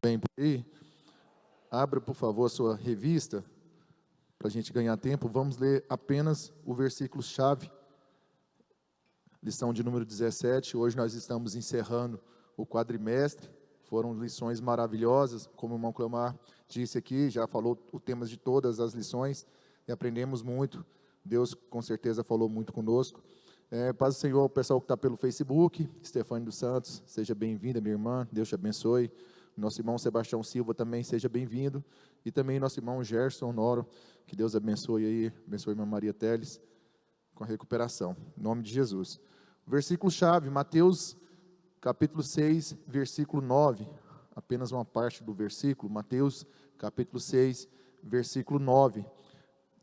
Bem, por aí, abra, por favor, a sua revista, para a gente ganhar tempo. Vamos ler apenas o versículo-chave, lição de número 17. Hoje nós estamos encerrando o quadrimestre. Foram lições maravilhosas, como o irmão Cleomar disse aqui, já falou o tema de todas as lições, e aprendemos muito. Deus, com certeza, falou muito conosco. Paz do Senhor, o pessoal que está pelo Facebook, Stefane dos Santos, seja bem-vinda, minha irmã, Deus te abençoe. Nosso irmão Sebastião Silva também seja bem-vindo, e também nosso irmão Gerson Noro, que Deus abençoe aí, abençoe a irmã Maria Teles, com a recuperação, em nome de Jesus. Versículo-chave, Mateus, capítulo 6, versículo 9, apenas uma parte do versículo, Mateus, capítulo 6, versículo 9,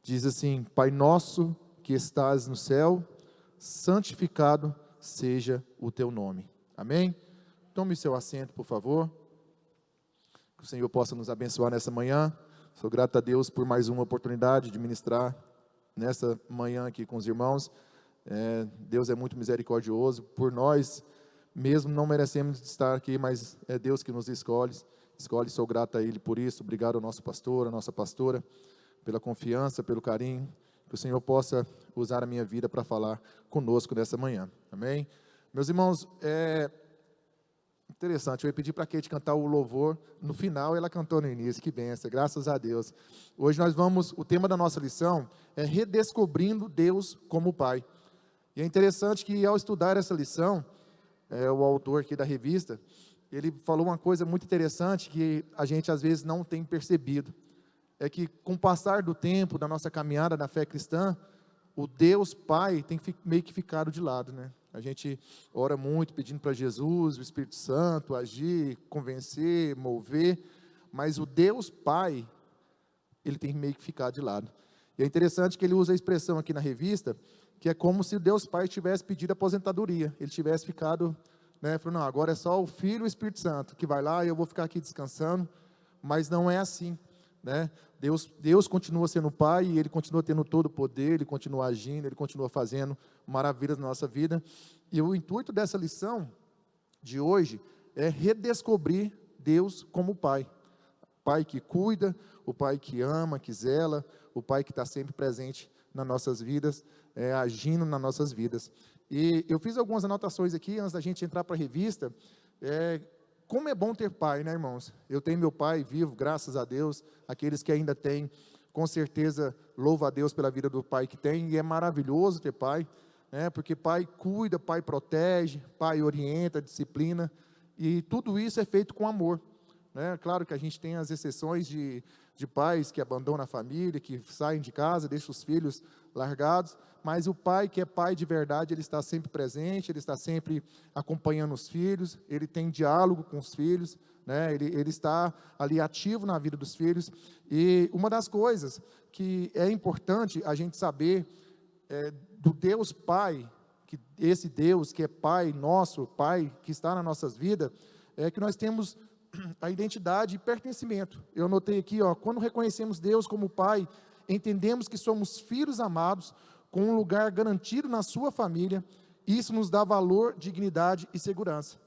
diz assim: Pai nosso que estás no céu, santificado seja o teu nome. Amém? Tome seu assento, por favor. Que o Senhor possa nos abençoar nessa manhã. Sou grato a Deus por mais uma oportunidade de ministrar nessa manhã aqui com os irmãos. Deus é muito misericordioso por nós, mesmo não merecemos estar aqui, mas é Deus que nos escolhe. Sou grato a Ele por isso. Obrigado ao nosso pastor, à nossa pastora, pela confiança, pelo carinho. Que o Senhor possa usar a minha vida para falar conosco nessa manhã. Amém? Meus irmãos, interessante, eu ia pedir para a Kate cantar o louvor no final, ela cantou no início, que bênção, graças a Deus. Hoje o tema da nossa lição é redescobrindo Deus como Pai. E é interessante que ao estudar essa lição, o autor aqui da revista, ele falou uma coisa muito interessante que a gente às vezes não tem percebido. É que com o passar do tempo, da nossa caminhada na fé cristã, o Deus Pai tem meio que ficado de lado, né? A gente ora muito pedindo para Jesus, o Espírito Santo, agir, convencer, mover, mas o Deus Pai, ele tem meio que ficado de lado. E é interessante que ele usa a expressão aqui na revista, que é como se o Deus Pai tivesse pedido aposentadoria, ele tivesse ficado, falou, não, agora é só o Filho e o Espírito Santo, que vai lá e eu vou ficar aqui descansando, mas não é assim. Deus continua sendo Pai, e Ele continua tendo todo o poder, Ele continua agindo, Ele continua fazendo maravilhas na nossa vida. E o intuito dessa lição de hoje é redescobrir Deus como Pai. Pai que cuida, o Pai que ama, que zela, o Pai que está sempre presente nas nossas vidas, agindo nas nossas vidas. E eu fiz algumas anotações aqui, antes da gente entrar para a revista. Como é bom ter pai, né, irmãos? Eu tenho meu pai vivo, graças a Deus. Aqueles que ainda têm, com certeza, louva a Deus pela vida do pai que tem. E é maravilhoso ter pai, porque pai cuida, pai protege, pai orienta, disciplina. E tudo isso é feito com amor. Claro que a gente tem as exceções de pais que abandonam a família, que saem de casa, deixam os filhos largados, mas o pai que é pai de verdade, ele está sempre presente, ele está sempre acompanhando os filhos, ele tem diálogo com os filhos, ele está ali ativo na vida dos filhos. E uma das coisas que é importante a gente saber do Deus Pai, que esse Deus que é Pai nosso, Pai que está nas nossas vidas, é que nós temos a identidade e pertencimento. Eu anotei aqui, quando reconhecemos Deus como Pai, entendemos que somos filhos amados, com um lugar garantido na sua família. Isso nos dá valor, dignidade e segurança.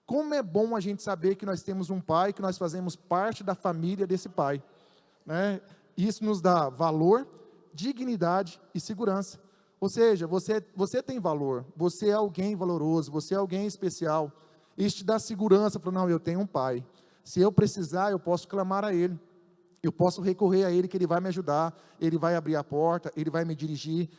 Como é bom a gente saber que nós temos um Pai, que nós fazemos parte da família desse Pai. Isso nos dá valor, dignidade e segurança. Ou seja, você tem valor, você é alguém valoroso, você é alguém especial. Isso te dá segurança, para não, eu tenho um Pai. Se eu precisar, eu posso clamar a Ele. Eu posso recorrer a Ele, que Ele vai me ajudar, Ele vai abrir a porta, Ele vai me dirigir.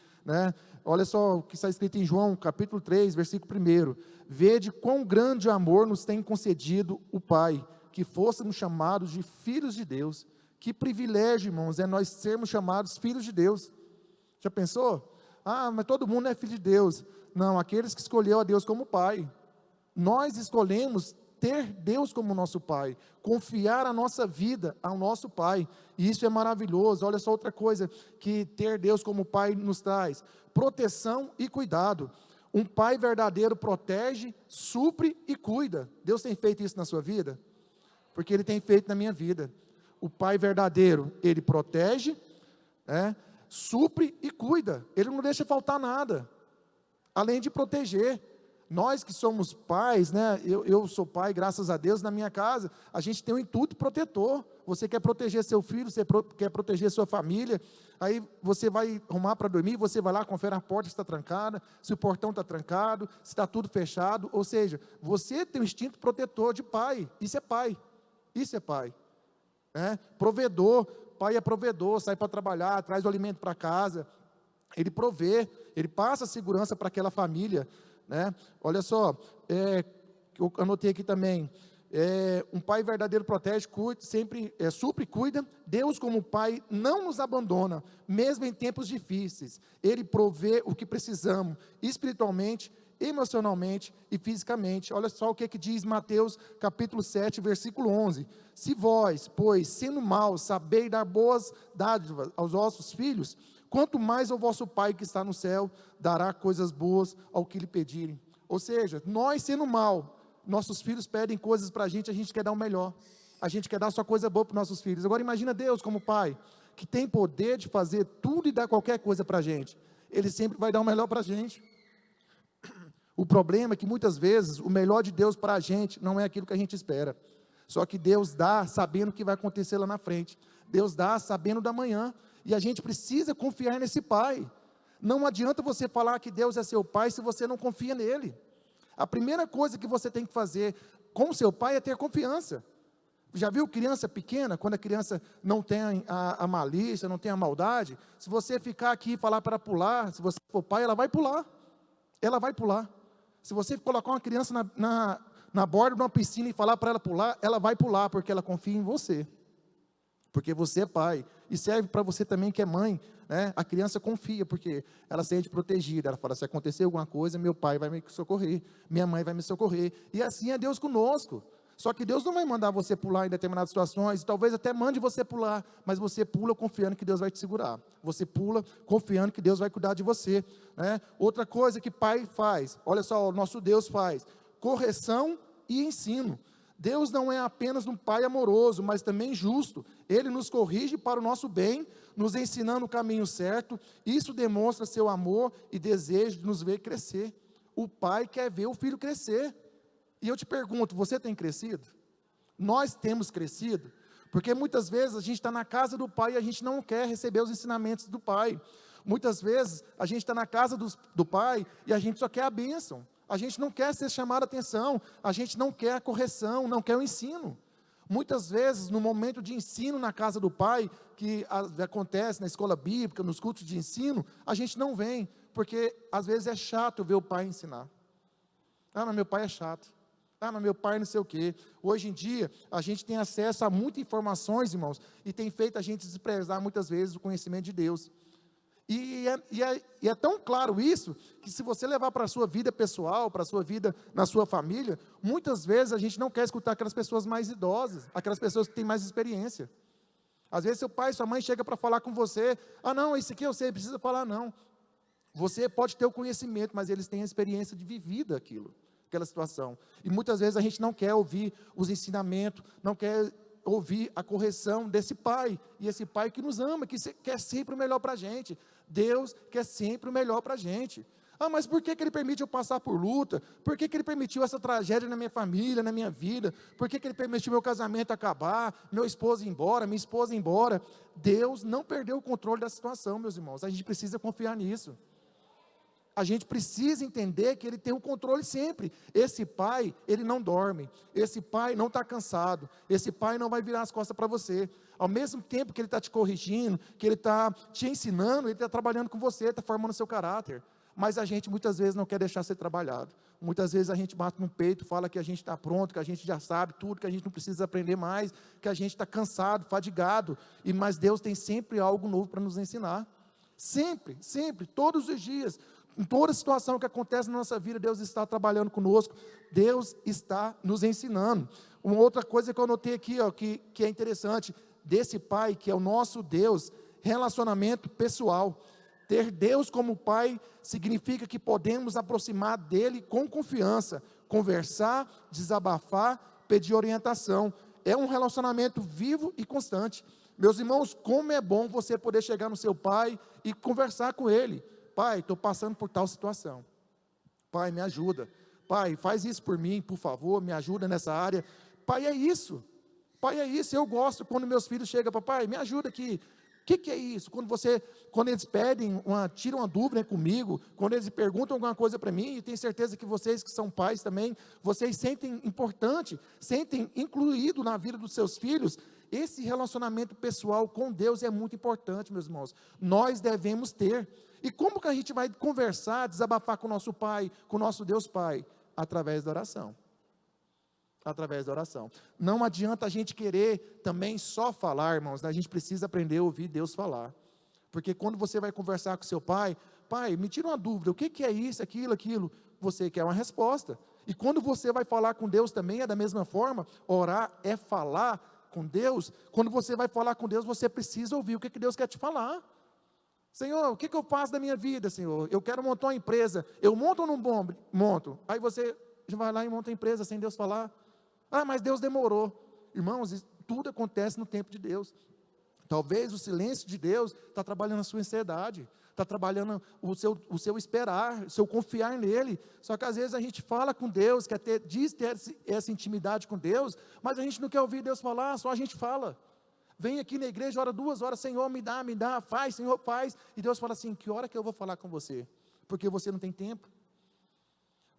Olha só o que está escrito em João, capítulo 3, versículo 1. Vede quão grande amor nos tem concedido o Pai, que fôssemos chamados de filhos de Deus. Que privilégio, irmãos, é nós sermos chamados filhos de Deus. Já pensou? Mas todo mundo é filho de Deus. Não, aqueles que escolheu a Deus como Pai. Nós escolhemos ter Deus como nosso Pai, confiar a nossa vida ao nosso Pai, e isso é maravilhoso. Olha só outra coisa que ter Deus como Pai nos traz: proteção e cuidado. Um Pai verdadeiro protege, supre e cuida. Deus tem feito isso na sua vida? Porque Ele tem feito na minha vida. O Pai verdadeiro, Ele protege, supre e cuida. Ele não deixa faltar nada, além de proteger. Nós que somos pais, né? Eu sou pai, graças a Deus, na minha casa, a gente tem um intuito protetor. Você quer proteger seu filho, você quer proteger sua família, aí você vai arrumar para dormir, você vai lá, confere a porta se está trancada, se o portão está trancado, se está tudo fechado, ou seja, você tem um instinto protetor de pai, isso é pai, né? Provedor, pai é provedor, sai para trabalhar, traz o alimento para casa, ele provê, ele passa segurança para aquela família, né? Olha só, eu anotei aqui também, um pai verdadeiro protege, cuida, sempre supre e cuida. Deus como pai não nos abandona, mesmo em tempos difíceis. Ele provê o que precisamos, espiritualmente, emocionalmente e fisicamente. Olha só o que diz Mateus capítulo 7, versículo 11. Se vós, pois, sendo maus, sabeis dar boas dádivas aos vossos filhos, quanto mais o vosso Pai que está no céu dará coisas boas ao que lhe pedirem. Ou seja, nós sendo mal, nossos filhos pedem coisas para a gente quer dar o melhor, a gente quer dar só coisa boa para os nossos filhos. Agora imagina Deus como pai, que tem poder de fazer tudo e dar qualquer coisa para a gente, Ele sempre vai dar o melhor para a gente. O problema é que muitas vezes o melhor de Deus para a gente não é aquilo que a gente espera, só que Deus dá sabendo o que vai acontecer lá na frente, Deus dá sabendo da manhã, e a gente precisa confiar nesse pai. Não adianta você falar que Deus é seu pai se você não confia nele. A primeira coisa que você tem que fazer com seu pai é ter confiança. Já viu criança pequena, quando a criança não tem a malícia, não tem a maldade, se você ficar aqui e falar para ela pular, se você for pai, ela vai pular, se você colocar uma criança na borda de uma piscina e falar para ela vai pular, porque ela confia em você, porque você é pai, e serve para você também que é mãe, né? A criança confia, porque ela se sente protegida, ela fala, se acontecer alguma coisa, meu pai vai me socorrer, minha mãe vai me socorrer, e assim é Deus conosco. Só que Deus não vai mandar você pular em determinadas situações, talvez até mande você pular, mas você pula confiando que Deus vai te segurar, você pula confiando que Deus vai cuidar de você, né? Outra coisa que pai faz, olha só, o nosso Deus faz, correção e ensino. Deus não é apenas um pai amoroso, mas também justo. Ele nos corrige para o nosso bem, nos ensinando o caminho certo. Isso demonstra seu amor e desejo de nos ver crescer. O pai quer ver o filho crescer. E eu te pergunto, você tem crescido? Nós temos crescido? Porque muitas vezes a gente está na casa do pai e a gente não quer receber os ensinamentos do pai. Muitas vezes a gente está na casa do pai e a gente só quer a bênção. A gente não quer ser chamado a atenção, a gente não quer a correção, não quer o ensino. Muitas vezes, no momento de ensino na casa do pai, que acontece na escola bíblica, nos cultos de ensino, a gente não vem, porque às vezes é chato ver o pai ensinar. Ah, mas meu pai é chato. Ah, mas meu pai não sei o quê. Hoje em dia, a gente tem acesso a muitas informações, irmãos, e tem feito a gente desprezar muitas vezes o conhecimento de Deus. E é tão claro isso, que se você levar para a sua vida pessoal, para a sua vida na sua família, muitas vezes a gente não quer escutar aquelas pessoas mais idosas, aquelas pessoas que têm mais experiência. Às vezes seu pai, sua mãe chega para falar com você, ah não, isso aqui eu sei, precisa falar não. Você pode ter o conhecimento, mas eles têm a experiência de vivida aquela situação. E muitas vezes a gente não quer ouvir os ensinamentos, não quer ouvir a correção desse pai, e esse pai que nos ama, que quer sempre o melhor para a gente. Deus quer sempre o melhor para a gente. Ah, mas por que Ele permite eu passar por luta? Por que Ele permitiu essa tragédia na minha família, na minha vida? Por que Ele permitiu meu casamento acabar, meu esposo ir embora, minha esposa ir embora? Deus não perdeu o controle da situação, meus irmãos, a gente precisa confiar nisso. A gente precisa entender que Ele tem o controle sempre. Esse pai, ele não dorme. Esse pai não está cansado. Esse pai não vai virar as costas para você. Ao mesmo tempo que Ele está te corrigindo, que Ele está te ensinando, Ele está trabalhando com você, está formando seu caráter. Mas a gente muitas vezes não quer deixar ser trabalhado. Muitas vezes a gente bate no peito, fala que a gente está pronto, que a gente já sabe tudo, que a gente não precisa aprender mais, que a gente está cansado, fadigado. Mas Deus tem sempre algo novo para nos ensinar. Sempre, sempre, todos os dias. Em toda situação que acontece na nossa vida, Deus está trabalhando conosco, Deus está nos ensinando. Uma outra coisa que eu anotei aqui, ó, que é interessante, desse pai, que é o nosso Deus, relacionamento pessoal. Ter Deus como pai significa que podemos aproximar dele com confiança, conversar, desabafar, pedir orientação. É um relacionamento vivo e constante. Meus irmãos, como é bom você poder chegar no seu pai e conversar com ele. Pai, estou passando por tal situação. Pai, me ajuda. pai, faz isso por mim, por favor, me ajuda nessa área. Pai, é isso. Pai, é isso. Eu gosto quando meus filhos chegam, papai, me ajuda aqui. O que é isso? Quando eles pedem, tiram uma dúvida comigo, quando eles perguntam alguma coisa para mim, e tenho certeza que vocês que são pais também, vocês sentem importante, sentem incluído na vida dos seus filhos. Esse relacionamento pessoal com Deus é muito importante, meus irmãos. Nós devemos ter. E como que a gente vai conversar, desabafar com o nosso Pai, com o nosso Deus Pai? Através da oração. Através da oração. Não adianta a gente querer também só falar, irmãos, a gente precisa aprender a ouvir Deus falar. Porque quando você vai conversar com seu pai, pai, me tira uma dúvida, o que é isso, aquilo, você quer uma resposta. E quando você vai falar com Deus também é da mesma forma, orar é falar com Deus. Quando você vai falar com Deus, você precisa ouvir o que Deus quer te falar. Senhor, o que eu faço da minha vida, Senhor? Eu quero montar uma empresa, eu monto ou não monto? Aí você vai lá e monta a empresa sem Deus falar. Ah, mas Deus demorou. Irmãos, tudo acontece no tempo de Deus. Talvez o silêncio de Deus está trabalhando a sua ansiedade, está trabalhando o seu esperar, o seu confiar nele. Só que às vezes a gente fala com Deus, diz ter essa intimidade com Deus, mas a gente não quer ouvir Deus falar, só a gente fala. Vem aqui na igreja, ora 2 horas, Senhor, me dá, faz, Senhor, faz. E Deus fala assim, que hora que eu vou falar com você? Porque você não tem tempo.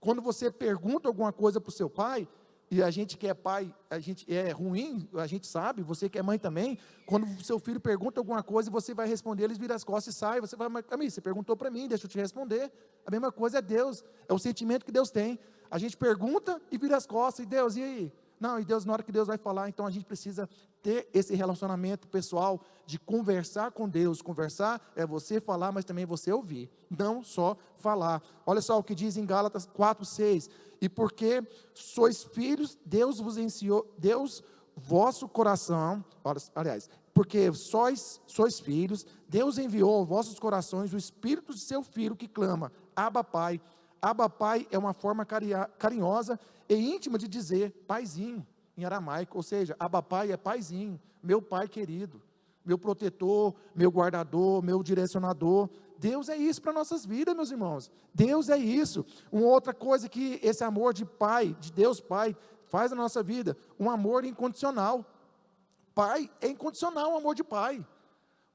Quando você pergunta alguma coisa para o seu pai, e a gente que é pai, a gente é ruim, a gente sabe, você que é mãe também, quando o seu filho pergunta alguma coisa e você vai responder, eles viram as costas e saem, você vai, Camille, você perguntou para mim, deixa eu te responder. A mesma coisa é Deus, é o sentimento que Deus tem. A gente pergunta e vira as costas, e Deus, e aí? Não, e Deus, na hora que Deus vai falar, então a gente precisa ter esse relacionamento pessoal, de conversar com Deus. Conversar é você falar, mas também você ouvir, não só falar. Olha só o que diz em Gálatas 4:6, e porque sois filhos, Deus vos ensinou, Deus, vosso coração, aliás, porque sois filhos, Deus enviou aos vossos corações o Espírito de seu Filho que clama, Abba Pai. Abba Pai é uma forma carinhosa e íntima de dizer paizinho, em aramaico, ou seja, Abba Pai é paizinho, meu pai querido, meu protetor, meu guardador, meu direcionador. Deus é isso para nossas vidas, meus irmãos. Deus é isso. Uma outra coisa que esse amor de Pai, de Deus Pai, faz na nossa vida, um amor incondicional. Pai é incondicional, o amor de pai.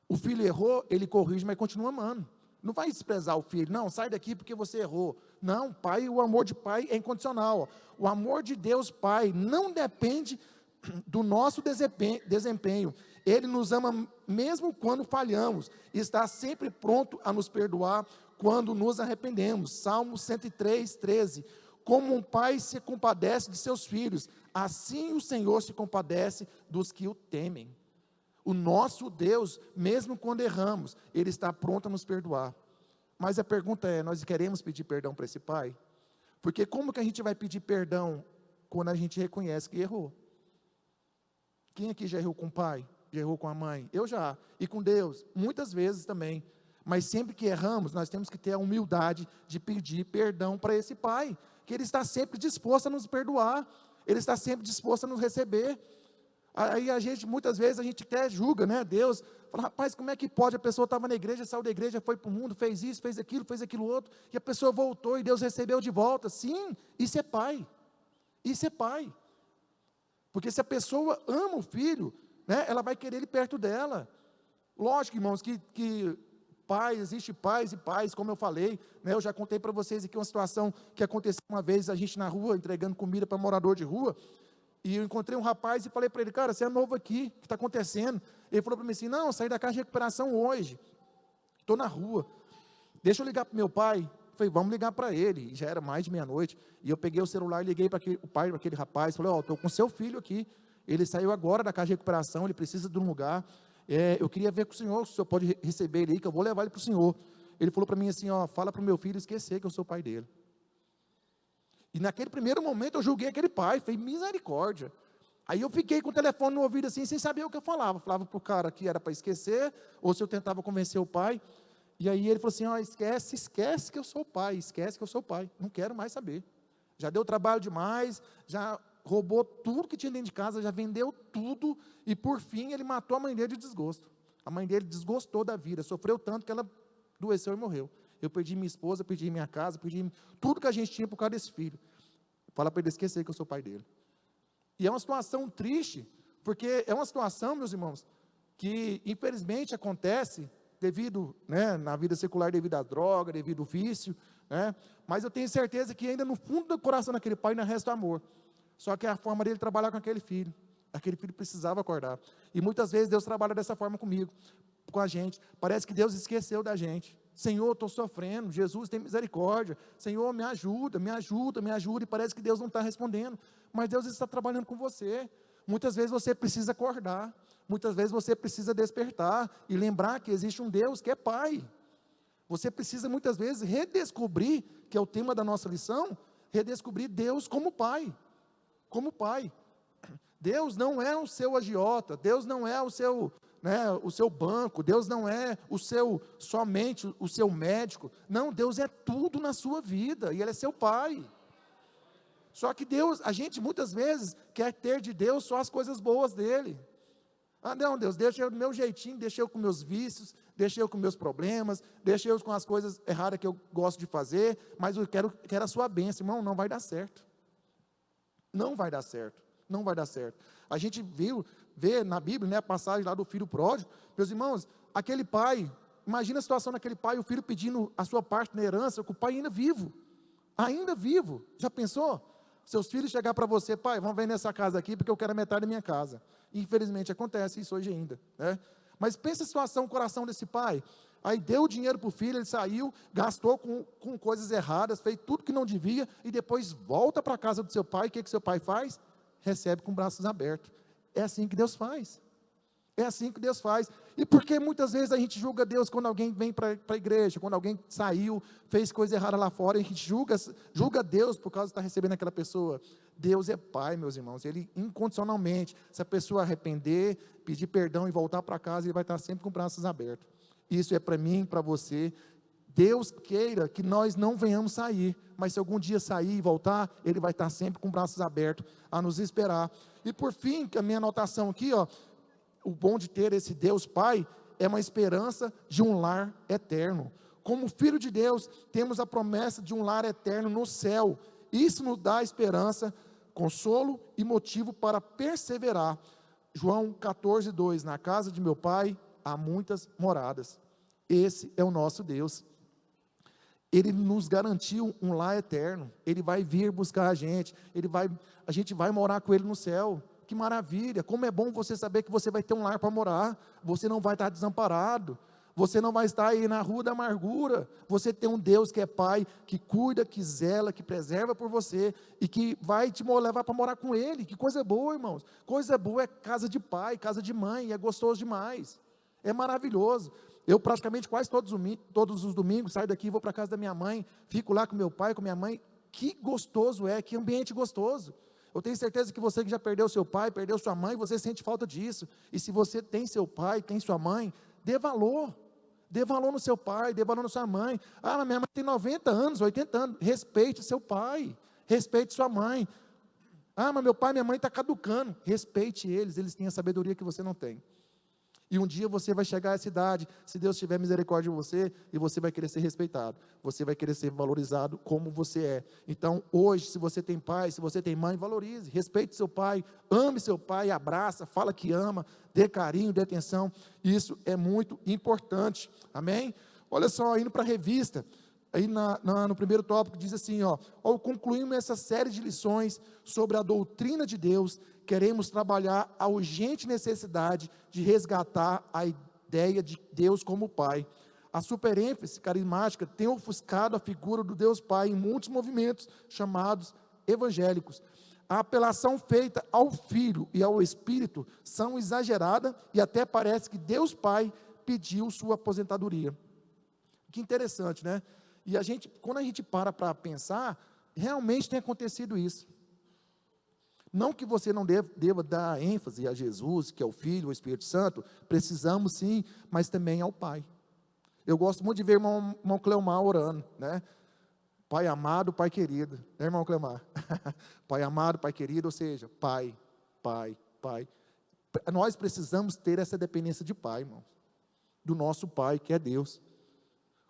O filho errou, ele corrige, mas continua amando. Não vai desprezar o filho, não, sai daqui porque você errou. Não, pai, o amor de pai é incondicional. O amor de Deus Pai não depende do nosso desempenho. Ele nos ama mesmo quando falhamos, e está sempre pronto a nos perdoar quando nos arrependemos. Salmo 103:13. Como um pai se compadece de seus filhos, assim o Senhor se compadece dos que o temem. O nosso Deus, mesmo quando erramos, Ele está pronto a nos perdoar. Mas a pergunta é, nós queremos pedir perdão para esse pai? Porque como que a gente vai pedir perdão quando a gente reconhece que errou? Quem aqui já errou com o pai? Já errou com a mãe? Eu já. E com Deus? Muitas vezes também. Mas sempre que erramos, nós temos que ter a humildade de pedir perdão para esse pai, que Ele está sempre disposto a nos perdoar, Ele está sempre disposto a nos receber. Aí a gente, muitas vezes, a gente até julga, né, Deus, fala, rapaz, como é que pode, a pessoa estava na igreja, saiu da igreja, foi para o mundo, fez isso, fez aquilo outro, e a pessoa voltou e Deus recebeu de volta. Sim, isso é pai, isso é pai, porque se a pessoa ama o filho, né, ela vai querer ele perto dela. Lógico, irmãos, que pais, existe pais e pais, como eu falei, né, eu já contei para vocês aqui uma situação que aconteceu uma vez, a gente na rua, entregando comida para morador de rua, e eu encontrei um rapaz e falei para ele, cara, você é novo aqui, o que está acontecendo? Ele falou para mim assim, não, eu saí da casa de recuperação hoje, estou na rua, deixa eu ligar para o meu pai. Eu falei, vamos ligar para ele. E já era mais de meia-noite, e eu peguei o celular e liguei para o pai daquele rapaz, falei, estou com seu filho aqui, ele saiu agora da casa de recuperação, ele precisa de um lugar, eu queria ver com o senhor pode receber ele aí, que eu vou levar ele para o senhor. Ele falou para mim assim, fala para o meu filho esquecer que eu sou o pai dele. E naquele primeiro momento eu julguei aquele pai, falei, misericórdia. Aí eu fiquei com o telefone no ouvido assim, sem saber o que eu falava. Falava para o cara que era para esquecer, ou se eu tentava convencer o pai. E aí ele falou assim, esquece que eu sou o pai, esquece que eu sou o pai, não quero mais saber. Já deu trabalho demais, já roubou tudo que tinha dentro de casa, já vendeu tudo, e por fim ele matou a mãe dele de desgosto. A mãe dele desgostou da vida, sofreu tanto que ela adoeceu e morreu. Eu perdi minha esposa, perdi minha casa, perdi tudo que a gente tinha por causa desse filho. Fala para ele esquecer que eu sou pai dele. E é uma situação triste, porque é uma situação, meus irmãos, que infelizmente acontece devido, né, na vida secular, devido à droga, devido ao vício, né? Mas eu tenho certeza que ainda no fundo do coração daquele pai ainda resta amor. Só que é a forma dele trabalhar com aquele filho precisava acordar. E muitas vezes Deus trabalha dessa forma comigo, com a gente. Parece que Deus esqueceu da gente. Senhor, estou sofrendo, Jesus tem misericórdia, Senhor, me ajuda, me ajuda, me ajuda, e parece que Deus não está respondendo, mas Deus está trabalhando com você. Muitas vezes você precisa acordar, muitas vezes você precisa despertar, e lembrar que existe um Deus que é Pai. Você precisa muitas vezes redescobrir, que é o tema da nossa lição, redescobrir Deus como Pai, como Pai. Deus não é o seu agiota, Deus não é o seu banco, Deus não é somente o seu médico. Não, Deus é tudo na sua vida, e Ele é seu Pai. Só que a gente muitas vezes quer ter de Deus só as coisas boas dele. Ah, não, Deus, deixa eu do meu jeitinho, deixa eu com meus vícios, deixa eu com meus problemas, deixa eu com as coisas erradas que eu gosto de fazer, mas eu quero a sua bênção. Irmão, não vai dar certo. Não vai dar certo. Não vai dar certo. A gente vê na Bíblia, né, a passagem lá do filho pródigo. Meus irmãos, aquele pai, imagina a situação daquele pai, o filho pedindo a sua parte na herança, com o pai ainda vivo. Ainda vivo. Já pensou? Seus filhos chegar para você, pai, vamos vender essa casa aqui, porque eu quero a metade da minha casa. Infelizmente acontece isso hoje ainda, né? Mas pensa a situação, o coração desse pai. Aí deu o dinheiro para o filho, ele saiu, gastou com coisas erradas, fez tudo que não devia, e depois volta para a casa do seu pai. O que seu pai faz? Recebe com braços abertos. É assim que Deus faz. É assim que Deus faz. E por que muitas vezes a gente julga Deus quando alguém vem para a igreja, quando alguém saiu, fez coisa errada lá fora, e a gente julga Deus por causa de estar recebendo aquela pessoa? Deus é Pai, meus irmãos. Ele incondicionalmente, se a pessoa arrepender, pedir perdão e voltar para casa, Ele vai estar sempre com braços abertos. Isso é para mim, para você. Deus queira que nós não venhamos sair, mas se algum dia sair e voltar, Ele vai estar sempre com braços abertos a nos esperar. E por fim, a minha anotação aqui, o bom de ter esse Deus Pai é uma esperança de um lar eterno. Como filho de Deus, temos a promessa de um lar eterno no céu. Isso nos dá esperança, consolo e motivo para perseverar. João 14:2, na casa de meu Pai há muitas moradas. Esse é o nosso Deus. Ele nos garantiu um lar eterno. Ele vai vir buscar a gente vai morar com Ele no céu. Que maravilha, como é bom você saber que você vai ter um lar para morar. Você não vai estar desamparado, você não vai estar aí na rua da amargura. Você tem um Deus que é Pai, que cuida, que zela, que preserva por você, e que vai te levar para morar com Ele. Que coisa boa, irmãos. Coisa boa é casa de pai, casa de mãe, é gostoso demais, é maravilhoso. Eu praticamente quase todos os domingos saio daqui e vou para a casa da minha mãe, fico lá com meu pai, com minha mãe. Que gostoso que ambiente gostoso. Eu tenho certeza que você que já perdeu seu pai, perdeu sua mãe, você sente falta disso. E se você tem seu pai, tem sua mãe, dê valor no seu pai, dê valor na sua mãe. Ah, mas minha mãe tem 90 anos, 80 anos, respeite seu pai, respeite sua mãe. Ah, mas meu pai e minha mãe estão caducando, respeite eles têm a sabedoria que você não tem. E um dia você vai chegar a essa idade, se Deus tiver misericórdia de você, e você vai querer ser respeitado, você vai querer ser valorizado como você é. Então hoje, se você tem pai, se você tem mãe, valorize, respeite seu pai, ame seu pai, abraça, fala que ama, dê carinho, dê atenção. Isso é muito importante, amém? Olha só, indo para a revista, aí no primeiro tópico diz assim, ao concluirmos essa série de lições sobre a doutrina de Deus, queremos trabalhar a urgente necessidade de resgatar a ideia de Deus como Pai. A superênfase carismática tem ofuscado a figura do Deus Pai em muitos movimentos chamados evangélicos. A apelação feita ao Filho e ao Espírito são exagerada e até parece que Deus Pai pediu sua aposentadoria. Que interessante, né? E quando a gente para pensar, realmente tem acontecido isso. Não que você não deva dar ênfase a Jesus, que é o Filho, o Espírito Santo, precisamos sim, mas também ao Pai. Eu gosto muito de ver o irmão Cleomar orando, né? Pai amado, Pai querido, né, irmão Cleomar? Pai amado, Pai querido, ou seja, Pai, Pai, Pai. Nós precisamos ter essa dependência de Pai, irmãos, do nosso Pai, que é Deus.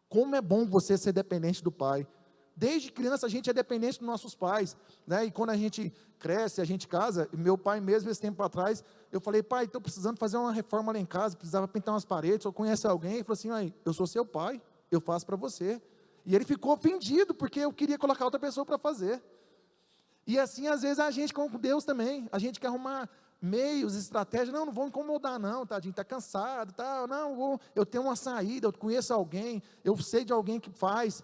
Como é bom você ser dependente do Pai. Desde criança a gente é dependente dos nossos pais, né? E quando a gente cresce, a gente casa, meu pai mesmo, esse tempo atrás, eu falei, pai, estou precisando fazer uma reforma lá em casa, precisava pintar umas paredes, eu conheço alguém, ele falou assim, ai, eu sou seu pai, eu faço para você. E ele ficou ofendido, porque eu queria colocar outra pessoa para fazer. E assim, às vezes, a gente com Deus também, a gente quer arrumar meios, estratégias, não vou incomodar não, tadinho, está cansado, tá, não, eu tenho uma saída, eu conheço alguém, eu sei de alguém que faz.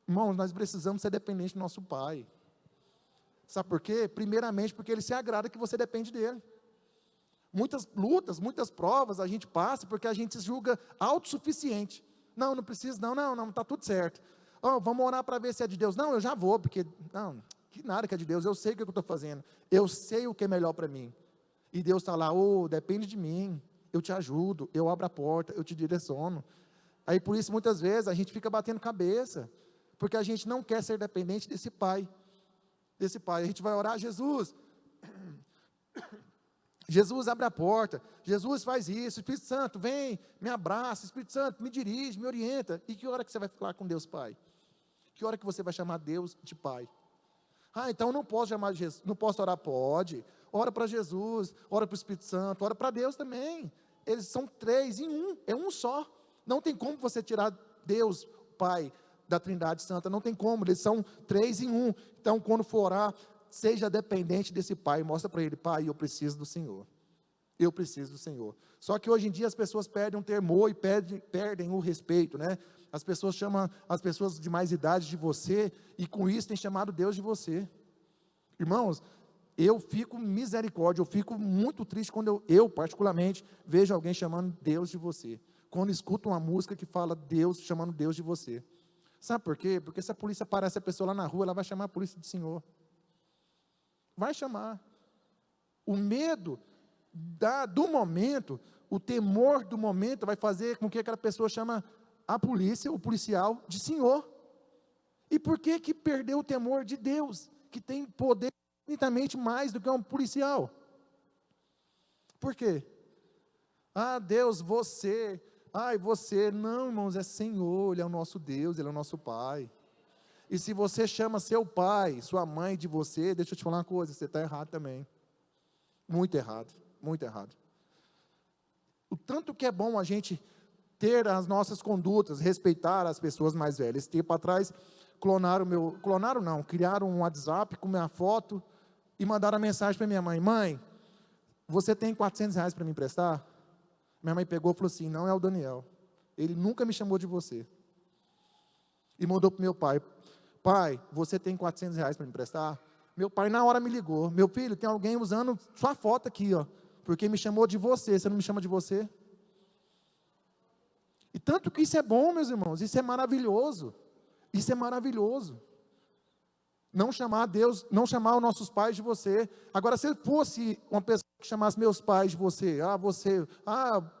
Irmãos, nós precisamos ser dependentes do nosso Pai. Sabe por quê? Primeiramente, porque Ele se agrada que você depende dEle. Muitas lutas, muitas provas a gente passa porque a gente se julga autossuficiente. Não preciso, não, está tudo certo. Oh, vamos orar para ver se é de Deus. Não, eu já vou, porque, não, que nada que é de Deus, eu sei o que eu estou fazendo. Eu sei o que é melhor para mim. E Deus está lá, depende de mim, eu te ajudo, eu abro a porta, eu te direciono. Aí por isso, muitas vezes, a gente fica batendo cabeça, porque a gente não quer ser dependente desse Pai. A gente vai orar, Jesus, abre a porta, Jesus faz isso, Espírito Santo, vem, me abraça, Espírito Santo, me dirige, me orienta. E que hora que você vai falar com Deus Pai? Que hora que você vai chamar Deus de Pai? Então não posso chamar Jesus, não posso orar? Pode, ora para Jesus, ora para o Espírito Santo, ora para Deus também. Eles são 3 em 1, é um só. Não tem como você tirar Deus, Pai, da Trindade Santa, não tem como, eles são 3 em 1. Então, quando for orar, seja dependente desse Pai, mostra para ele, Pai, eu preciso do Senhor. Eu preciso do Senhor. Só que hoje em dia as pessoas perdem o temor e perdem o respeito, né? As pessoas chamam as pessoas de mais idade de você, e com isso tem chamado Deus de você. Irmãos, eu fico misericórdia, eu fico muito triste quando eu particularmente, vejo alguém chamando Deus de você. Quando escuto uma música que fala Deus, chamando Deus de você. Sabe por quê? Porque se a polícia parar essa pessoa lá na rua, ela vai chamar a polícia de Senhor. Vai chamar. O medo do momento, o temor do momento vai fazer com que aquela pessoa chama a polícia, o policial, de Senhor. E por que que perdeu o temor de Deus, que tem poder infinitamente mais do que um policial? Por quê? Deus, você, não, irmãos, é Senhor, Ele é o nosso Deus, Ele é o nosso Pai. E se você chama seu pai, sua mãe de você, deixa eu te falar uma coisa, você está errado também. Muito errado, muito errado. O tanto que é bom a gente ter as nossas condutas, respeitar as pessoas mais velhas. Esse tempo atrás, criaram um WhatsApp com minha foto e mandaram a mensagem para minha mãe, mãe, você tem R$400 para me emprestar? Minha mãe pegou e falou assim, não é o Daniel, ele nunca me chamou de você. E mandou para o meu pai, pai, você tem R$400 para me emprestar? Meu pai na hora me ligou, meu filho, tem alguém usando sua foto aqui, porque me chamou de você, você não me chama de você? E tanto que isso é bom, meus irmãos, isso é maravilhoso, não chamar Deus, não chamar os nossos pais de você. Agora, se fosse uma pessoa que chamasse meus pais de você,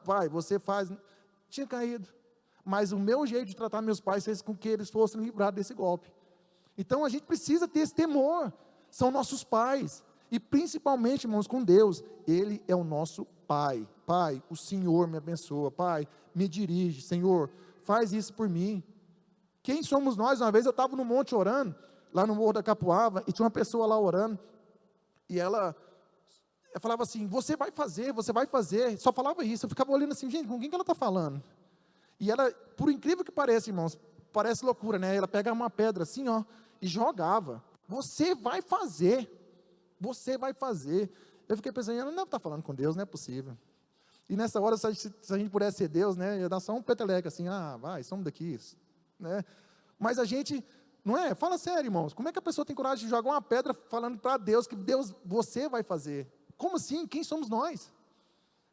pai, você faz, tinha caído, mas o meu jeito de tratar meus pais fez com que eles fossem livrados desse golpe. Então a gente precisa ter esse temor, são nossos pais, e principalmente, irmãos, com Deus, Ele é o nosso Pai. Pai, o Senhor me abençoa, Pai, me dirige, Senhor, faz isso por mim. Quem somos nós? Uma vez eu estava no monte orando, lá no Morro da Capuava, e tinha uma pessoa lá orando, e ela falava assim, você vai fazer, só falava isso, eu ficava olhando assim, gente, com quem que ela está falando? E ela, por incrível que pareça, irmãos, parece loucura, né? Ela pegava uma pedra assim, e jogava. Você vai fazer. Eu fiquei pensando, ela não está falando com Deus, não é possível. E nessa hora, se a gente pudesse ser Deus, né? Ia dar só um peteleco assim, vai, somos daqui, né? Mas a gente, não é? Fala sério, irmãos, como é que a pessoa tem coragem de jogar uma pedra falando para Deus que Deus, você vai fazer? Como assim? Quem somos nós?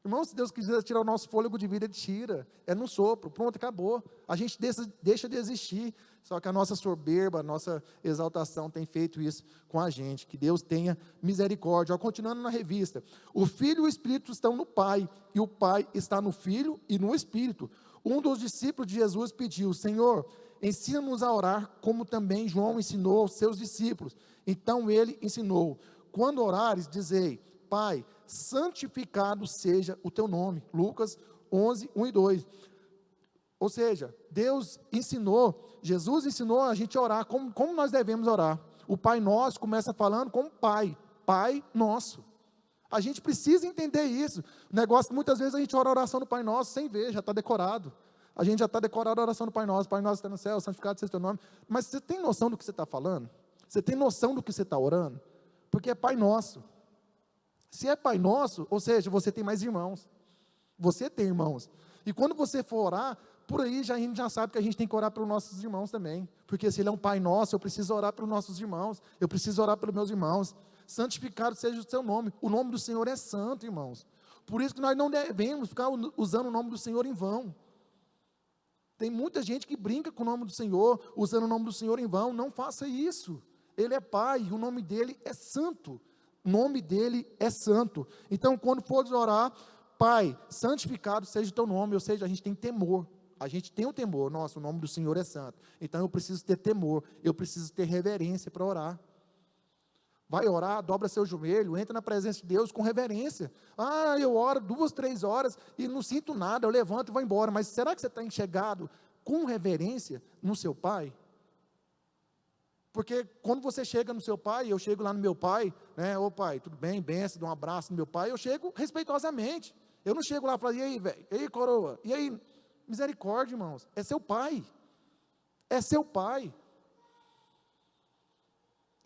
Irmãos, se Deus quiser tirar o nosso fôlego de vida, Ele tira. É no sopro, pronto, acabou. A gente deixa de existir. Só que a nossa soberba, a nossa exaltação tem feito isso com a gente. Que Deus tenha misericórdia. Continuando na revista. O Filho e o Espírito estão no Pai, e o Pai está no Filho e no Espírito. Um dos discípulos de Jesus pediu, Senhor, ensina-nos a orar, como também João ensinou aos seus discípulos. Então ele ensinou, quando orares, dizei, Pai, santificado seja o teu nome. Lucas 11, 1 e 2. Ou seja, Deus ensinou Jesus ensinou a gente a orar, como nós devemos orar. O Pai Nosso começa falando como Pai, Pai Nosso. A gente precisa entender isso. O negócio que muitas vezes a gente ora a oração do Pai Nosso sem ver, já está decorado. A gente já está decorado a oração do Pai Nosso que está no céu, santificado seja o teu nome. Mas você tem noção do que você está falando? Você tem noção do que você está orando? Porque é Pai Nosso. Se é Pai Nosso, ou seja, você tem mais irmãos. Você tem irmãos. E quando você for orar, por aí a gente já sabe que a gente tem que orar pelos nossos irmãos também. Porque se Ele é um Pai Nosso, eu preciso orar pelos nossos irmãos. Eu preciso orar pelos meus irmãos. Santificado seja o seu nome. O nome do Senhor é santo, irmãos. Por isso que nós não devemos ficar usando o nome do Senhor em vão. Tem muita gente que brinca com o nome do Senhor, usando o nome do Senhor em vão. Não faça isso. Ele é Pai, e o nome dele é santo. O nome dele é santo. Então, quando for orar, Pai, santificado seja o teu nome. Ou seja, a gente tem temor. A gente tem o temor. Nossa, o nome do Senhor é santo. Então, eu preciso ter temor. Eu preciso ter reverência para orar. Vai orar, dobra seu joelho, entra na presença de Deus com reverência. Ah, eu oro 2, 3 horas e não sinto nada, eu levanto e vou embora. Mas será que você está enxergado com reverência no seu Pai? Porque quando você chega no seu pai, eu chego lá no meu pai, né? Ô pai, tudo bem, benção, dou um abraço no meu pai, eu chego respeitosamente. Eu não chego lá e falo, e aí, velho, e aí, coroa, e aí, misericórdia, irmãos, é seu pai. É seu pai.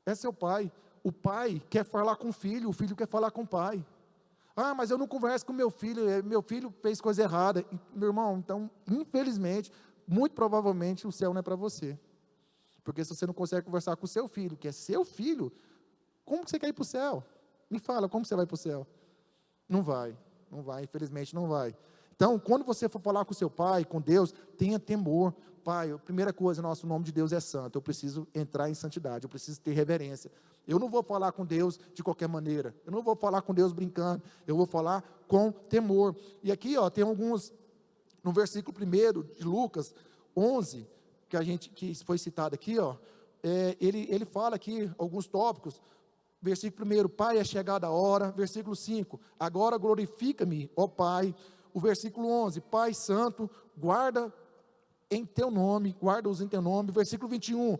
É seu pai. O pai quer falar com o filho quer falar com o pai. Ah, mas eu não converso com meu filho fez coisa errada. Meu irmão, então, infelizmente, muito provavelmente o céu não é para você. Porque se você não consegue conversar com o seu filho, que é seu filho, como que você quer ir para o céu? Me fala, como você vai para o céu? Não vai, infelizmente não vai. Então, quando você for falar com seu pai, com Deus, tenha temor. Pai, a primeira coisa, nosso nome de Deus é santo, eu preciso entrar em santidade, eu preciso ter reverência. Eu não vou falar com Deus de qualquer maneira, eu não vou falar com Deus brincando, eu vou falar com temor. E aqui, tem alguns, no versículo 1 de Lucas 11, que foi citado aqui, ele fala aqui alguns tópicos. Versículo 1, Pai, é chegada a hora. Versículo 5, agora glorifica-me, ó Pai. O versículo 11, Pai Santo, guarda em teu nome, guarda-os em teu nome. Versículo 21,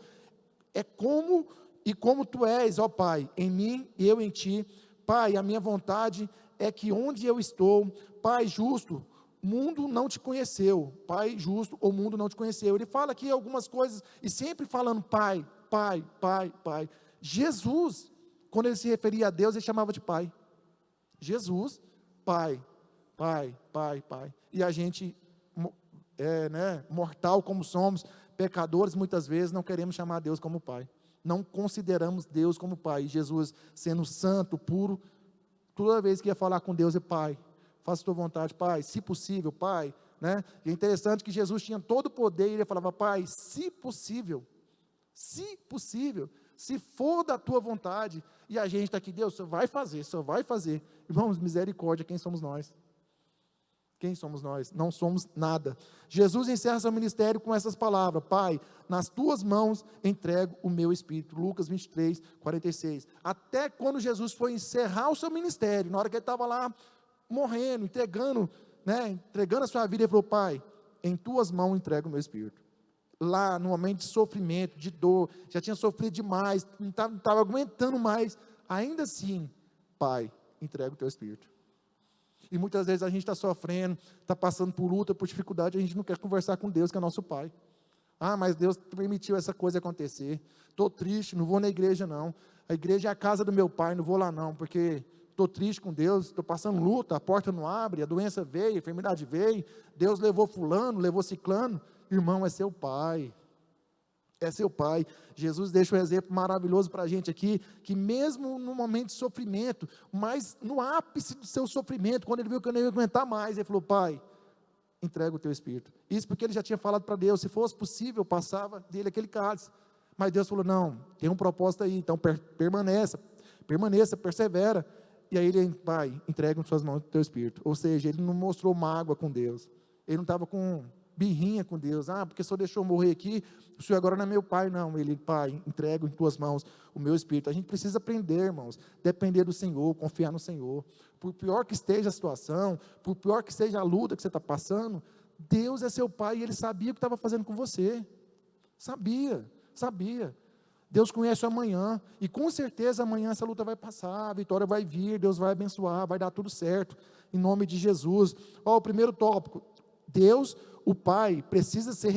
como tu és, ó Pai, em mim e eu em ti. Pai, a minha vontade é que onde eu estou, Pai justo, o mundo não te conheceu. Pai justo, o mundo não te conheceu. Ele fala aqui algumas coisas, e sempre falando Pai, Pai, Pai, Pai. Jesus, quando ele se referia a Deus, ele chamava de Pai. Jesus, Pai, Pai, Pai, Pai. E a gente, mortal como somos, pecadores, muitas vezes não queremos chamar Deus como Pai. Não consideramos Deus como Pai. E Jesus, sendo santo, puro, toda vez que ia falar com Deus, é Pai. Faça a tua vontade, Pai, se possível, Pai. E é interessante que Jesus tinha todo o poder, e ele falava, Pai, se possível, se for da tua vontade. E a gente está aqui, Deus, o Senhor vai fazer. Irmãos, misericórdia, quem somos nós? Quem somos nós? Não somos nada. Jesus encerra seu ministério com essas palavras, Pai, nas tuas mãos entrego o meu espírito. Lucas 23, 46. Até quando Jesus foi encerrar o seu ministério, na hora que ele estava lá morrendo, entregando a sua vida, ele falou, Pai, em tuas mãos entrego o meu espírito. Lá no momento de sofrimento, de dor, já tinha sofrido demais, não estava aguentando mais, ainda assim, Pai, entrega o teu espírito. E muitas vezes a gente está sofrendo, está passando por luta, por dificuldade, a gente não quer conversar com Deus, que é nosso Pai. Ah, mas Deus permitiu essa coisa acontecer, estou triste, não vou na igreja não, a igreja é a casa do meu Pai, não vou lá não, porque estou triste com Deus, estou passando luta, a porta não abre, a doença veio, a enfermidade veio, Deus levou fulano, levou ciclano. Irmão, é seu Pai, é seu Pai. Jesus deixa um exemplo maravilhoso para a gente aqui, que mesmo no momento de sofrimento, mas no ápice do seu sofrimento, quando ele viu que eu não ia aguentar mais, ele falou, Pai, entrega o teu espírito. Isso porque ele já tinha falado para Deus, se fosse possível, passava dele aquele cálice, mas Deus falou, não, tem um propósito aí, então permaneça, persevera. E aí ele, Pai, entrega em suas mãos o teu espírito. Ou seja, ele não mostrou mágoa com Deus, ele não estava com birrinha com Deus, porque o Senhor deixou eu morrer aqui, o Senhor agora não é meu Pai, não. Ele, Pai, entrego em tuas mãos o meu espírito. A gente precisa aprender, irmãos, depender do Senhor, confiar no Senhor. Por pior que esteja a situação, por pior que seja a luta que você está passando, Deus é seu Pai e Ele sabia o que estava fazendo com você. Sabia. Deus conhece o amanhã, e com certeza amanhã essa luta vai passar, a vitória vai vir, Deus vai abençoar, vai dar tudo certo, em nome de Jesus. O primeiro tópico, Deus, o Pai, precisa ser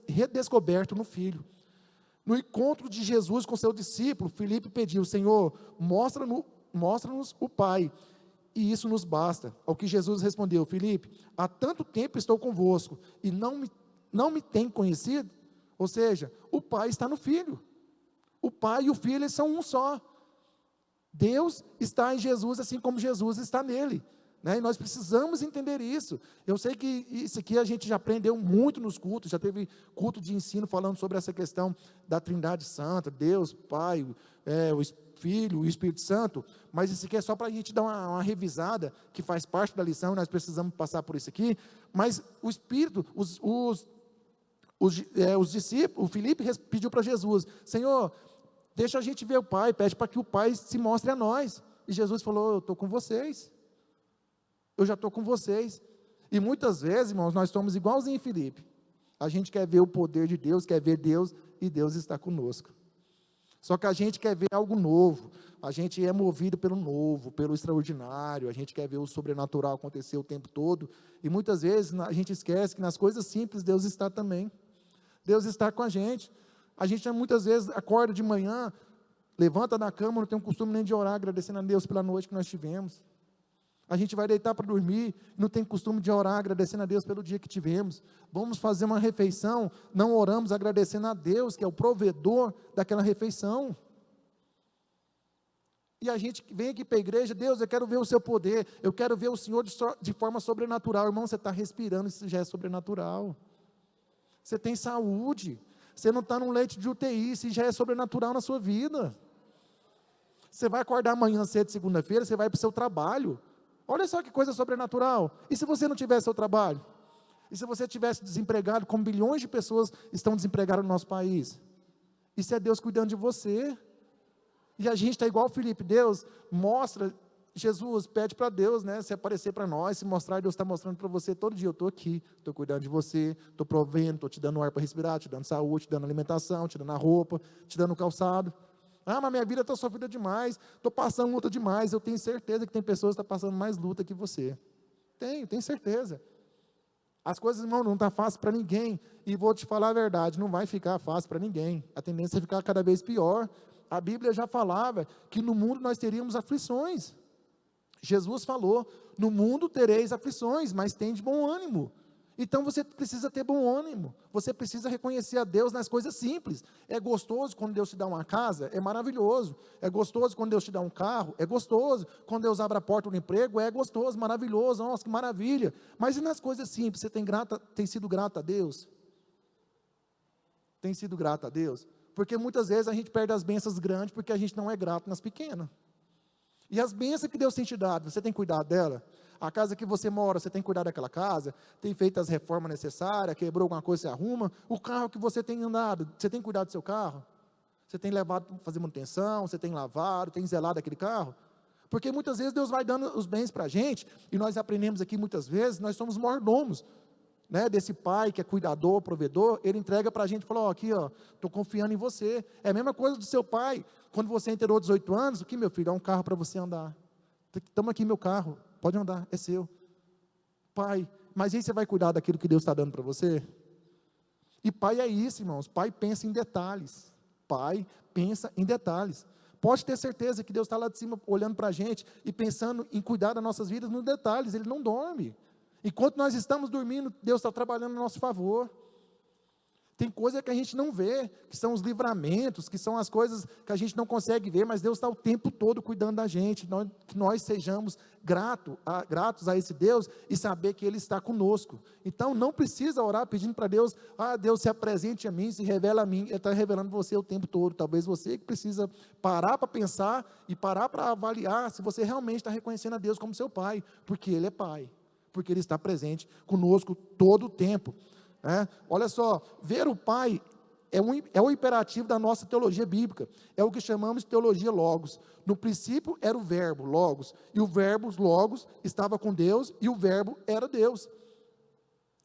redescoberto no Filho. No encontro de Jesus com seu discípulo, Filipe pediu: Senhor, mostra-nos o Pai, e isso nos basta. Ao que Jesus respondeu: Filipe, há tanto tempo estou convosco, e não me tem conhecido? Ou seja, o Pai está no Filho. O Pai e o Filho, eles são um só. Deus está em Jesus, assim como Jesus está nele, né? E nós precisamos entender isso. Eu sei que isso aqui a gente já aprendeu muito nos cultos, já teve culto de ensino falando sobre essa questão da Trindade Santa, Deus, Pai, o Filho, o Espírito Santo, mas isso aqui é só para a gente dar uma revisada, que faz parte da lição, nós precisamos passar por isso aqui. Mas o Espírito, os discípulos, o Filipe pediu para Jesus: Senhor, deixa a gente ver o Pai, pede para que o Pai se mostre a nós. E Jesus falou: eu estou com vocês, eu já estou com vocês. E muitas vezes, irmãos, nós somos igualzinho Filipe, a gente quer ver o poder de Deus, quer ver Deus, e Deus está conosco. Só que a gente quer ver algo novo, a gente é movido pelo novo, pelo extraordinário, a gente quer ver o sobrenatural acontecer o tempo todo, e muitas vezes a gente esquece que nas coisas simples Deus está também. Deus está com a gente muitas vezes acorda de manhã, levanta da cama, não tem o costume nem de orar, agradecendo a Deus pela noite que nós tivemos. A gente vai deitar para dormir, não tem costume de orar, agradecendo a Deus pelo dia que tivemos. Vamos fazer uma refeição, não oramos agradecendo a Deus, que é o provedor daquela refeição. E a gente vem aqui para a igreja: Deus, eu quero ver o seu poder, eu quero ver o Senhor de forma sobrenatural. Irmão, você está respirando, isso já é sobrenatural. Você tem saúde, você não está num leite de UTI, isso já é sobrenatural na sua vida. Você vai acordar amanhã cedo, segunda-feira, você vai para o seu trabalho. Olha só que coisa sobrenatural. E se você não tivesse seu trabalho? E se você estivesse desempregado, como bilhões de pessoas estão desempregadas no nosso país? Isso é Deus cuidando de você. E a gente está igual o Filipe: Deus, mostra, Jesus, pede para Deus, né, se aparecer para nós, se mostrar. Deus está mostrando para você todo dia: eu estou aqui, estou cuidando de você, estou provendo, estou te dando ar para respirar, te dando saúde, te dando alimentação, te dando a roupa, te dando o calçado. Ah, mas minha vida está sofrida demais, estou passando luta demais. Eu tenho certeza que tem pessoas que estão passando mais luta que você. Tenho certeza. As coisas, irmão, não estão fáceis para ninguém. E vou te falar a verdade, não vai ficar fácil para ninguém. A tendência é ficar cada vez pior. A Bíblia já falava que no mundo nós teríamos aflições. Jesus falou: no mundo tereis aflições, mas tende bom ânimo. Então você precisa ter bom ânimo, você precisa reconhecer a Deus nas coisas simples. É gostoso quando Deus te dá uma casa? É maravilhoso. É gostoso quando Deus te dá um carro? É gostoso. Quando Deus abre a porta do emprego? É gostoso, maravilhoso, nossa, que maravilha. Mas e nas coisas simples, você tem sido grato a Deus? Tem sido grato a Deus? Porque muitas vezes a gente perde as bênçãos grandes porque a gente não é grato nas pequenas. E as bênçãos que Deus tem te dado, você tem cuidado dela? A casa que você mora, você tem cuidado daquela casa? Tem feito as reformas necessárias? Quebrou alguma coisa, você arruma? O carro que você tem andado, você tem cuidado do seu carro? Você tem levado para fazer manutenção? Você tem lavado, tem zelado aquele carro? Porque muitas vezes Deus vai dando os bens para a gente, e nós aprendemos aqui muitas vezes, nós somos mordomos, né, desse pai que é cuidador, provedor. Ele entrega para a gente e fala: aqui, estou confiando em você. É a mesma coisa do seu pai, quando você inteirou 18 anos, o que, meu filho? É um carro para você andar. Toma aqui meu carro, pode andar, é seu. Pai, mas aí você vai cuidar daquilo que Deus está dando para você? E pai é isso, irmãos, pai pensa em detalhes. Pai pensa em detalhes. Pode ter certeza que Deus está lá de cima olhando para a gente e pensando em cuidar das nossas vidas nos detalhes. Ele não dorme. Enquanto nós estamos dormindo, Deus está trabalhando a nosso favor. Tem coisa que a gente não vê, que são os livramentos, que são as coisas que a gente não consegue ver, mas Deus está o tempo todo cuidando da gente. Que nós sejamos gratos a esse Deus e saber que Ele está conosco. Então não precisa orar pedindo para Deus: Deus se apresente a mim, se revela a mim. Ele está revelando você o tempo todo. Talvez você que precisa parar para pensar e parar para avaliar se você realmente está reconhecendo a Deus como seu Pai, porque Ele é Pai, porque Ele está presente conosco todo o tempo. Olha só, ver o Pai é o imperativo da nossa teologia bíblica, é o que chamamos de teologia logos. No princípio era o verbo, logos, e o verbo, logos, estava com Deus, e o verbo era Deus.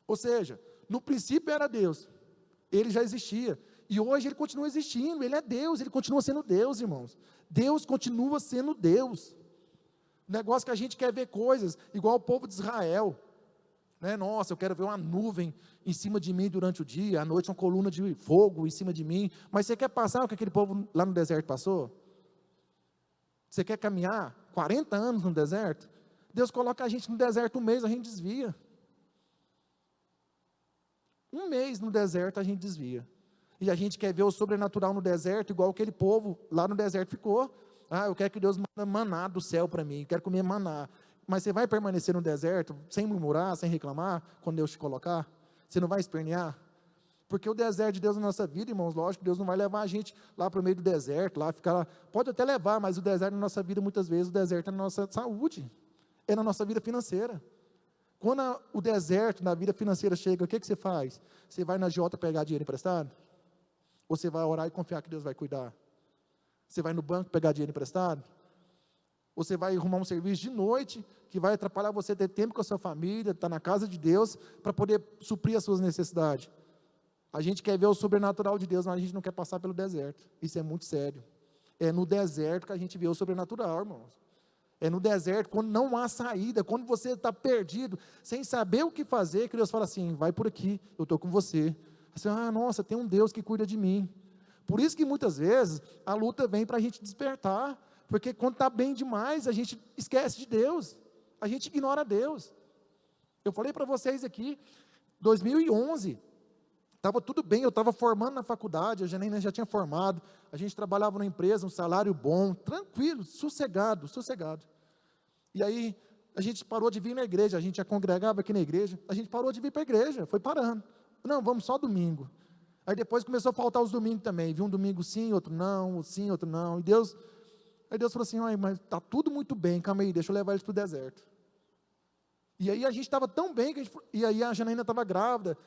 Ou seja, no princípio era Deus, Ele já existia, E hoje ele continua existindo, ele é Deus, ele continua sendo Deus, irmãos. Deus continua sendo Deus. Negócio que a gente quer ver coisas, igual o povo de Israel. Né? Nossa, eu quero ver uma nuvem em cima de mim durante o dia, à noite uma coluna de fogo em cima de mim. Mas você quer passar o que aquele povo lá no deserto passou? Você quer caminhar 40 anos no deserto? Deus coloca a gente no deserto um mês, a gente desvia. Um mês no deserto a gente desvia. E a gente quer ver o sobrenatural no deserto, igual aquele povo lá no deserto ficou. Ah, eu quero que Deus mande maná do céu para mim, eu quero comer maná. Mas você vai permanecer no deserto, sem murmurar, sem reclamar, quando Deus te colocar? Você não vai espernear? Porque o deserto de Deus na nossa vida, irmãos, lógico que Deus não vai levar a gente lá para o meio do deserto, lá ficar lá. Pode até levar, mas o deserto na nossa vida, muitas vezes, o deserto é na nossa saúde, é na nossa vida financeira. Quando o deserto na vida financeira chega, o que você faz? Você vai na agiota pegar dinheiro emprestado? Ou você vai orar e confiar que Deus vai cuidar? Você vai no banco pegar dinheiro emprestado? Ou você vai arrumar um serviço de noite, que vai atrapalhar você ter tempo com a sua família, estar na casa de Deus, para poder suprir as suas necessidades? A gente quer ver o sobrenatural de Deus, mas a gente não quer passar pelo deserto. Isso é muito sério. É no deserto que a gente vê o sobrenatural, irmãos. É no deserto, quando não há saída, quando você está perdido, sem saber o que fazer, que Deus fala assim, vai por aqui, eu estou com você. Assim, nossa, tem um Deus que cuida de mim. Por isso que muitas vezes a luta vem para a gente despertar, porque quando está bem demais, a gente esquece de Deus, a gente ignora Deus. Eu falei para vocês aqui, 2011, estava tudo bem, eu estava formando na faculdade, a Janaína já tinha formado, a gente trabalhava numa empresa, um salário bom, tranquilo, sossegado. E aí, a gente parou de vir na igreja, a gente já congregava aqui na igreja, a gente parou de vir para a igreja, foi parando. Não, vamos só domingo. Aí depois começou a faltar os domingos também, viu um domingo sim, outro não, outro não. E Deus falou assim, mas está tudo muito bem, calma aí, deixa eu levar eles para o deserto. E aí a gente estava tão bem, e aí a Janaína estava grávida,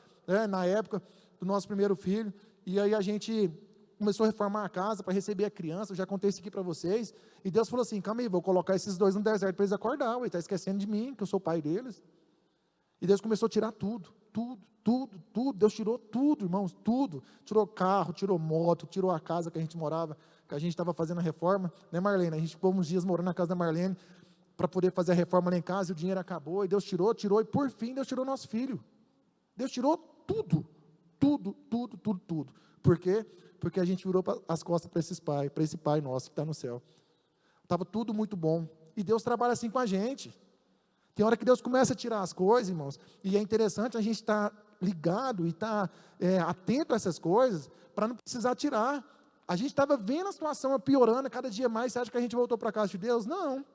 na época do nosso primeiro filho, e aí a gente começou a reformar a casa para receber a criança, eu já contei isso aqui para vocês, e Deus falou assim, calma aí, vou colocar esses dois no deserto para eles acordar, ele está esquecendo de mim, que eu sou o pai deles. E Deus começou a tirar tudo, Deus tirou tudo, irmãos, tudo, tirou carro, tirou moto, tirou a casa que a gente morava, que a gente estava fazendo a reforma, né Marlene, a gente ficou uns dias morando na casa da Marlene, para poder fazer a reforma lá em casa, e o dinheiro acabou, e Deus tirou, e por fim Deus tirou nosso filho. Deus tirou tudo. Por quê? Porque a gente virou as costas para esse pai nosso que está no céu. Estava tudo muito bom. E Deus trabalha assim com a gente. Tem hora que Deus começa a tirar as coisas, irmãos, e é interessante a gente estar ligado e estar atento a essas coisas, para não precisar tirar. A gente estava vendo a situação piorando cada dia mais, você acha que a gente voltou para a casa de Deus? Não,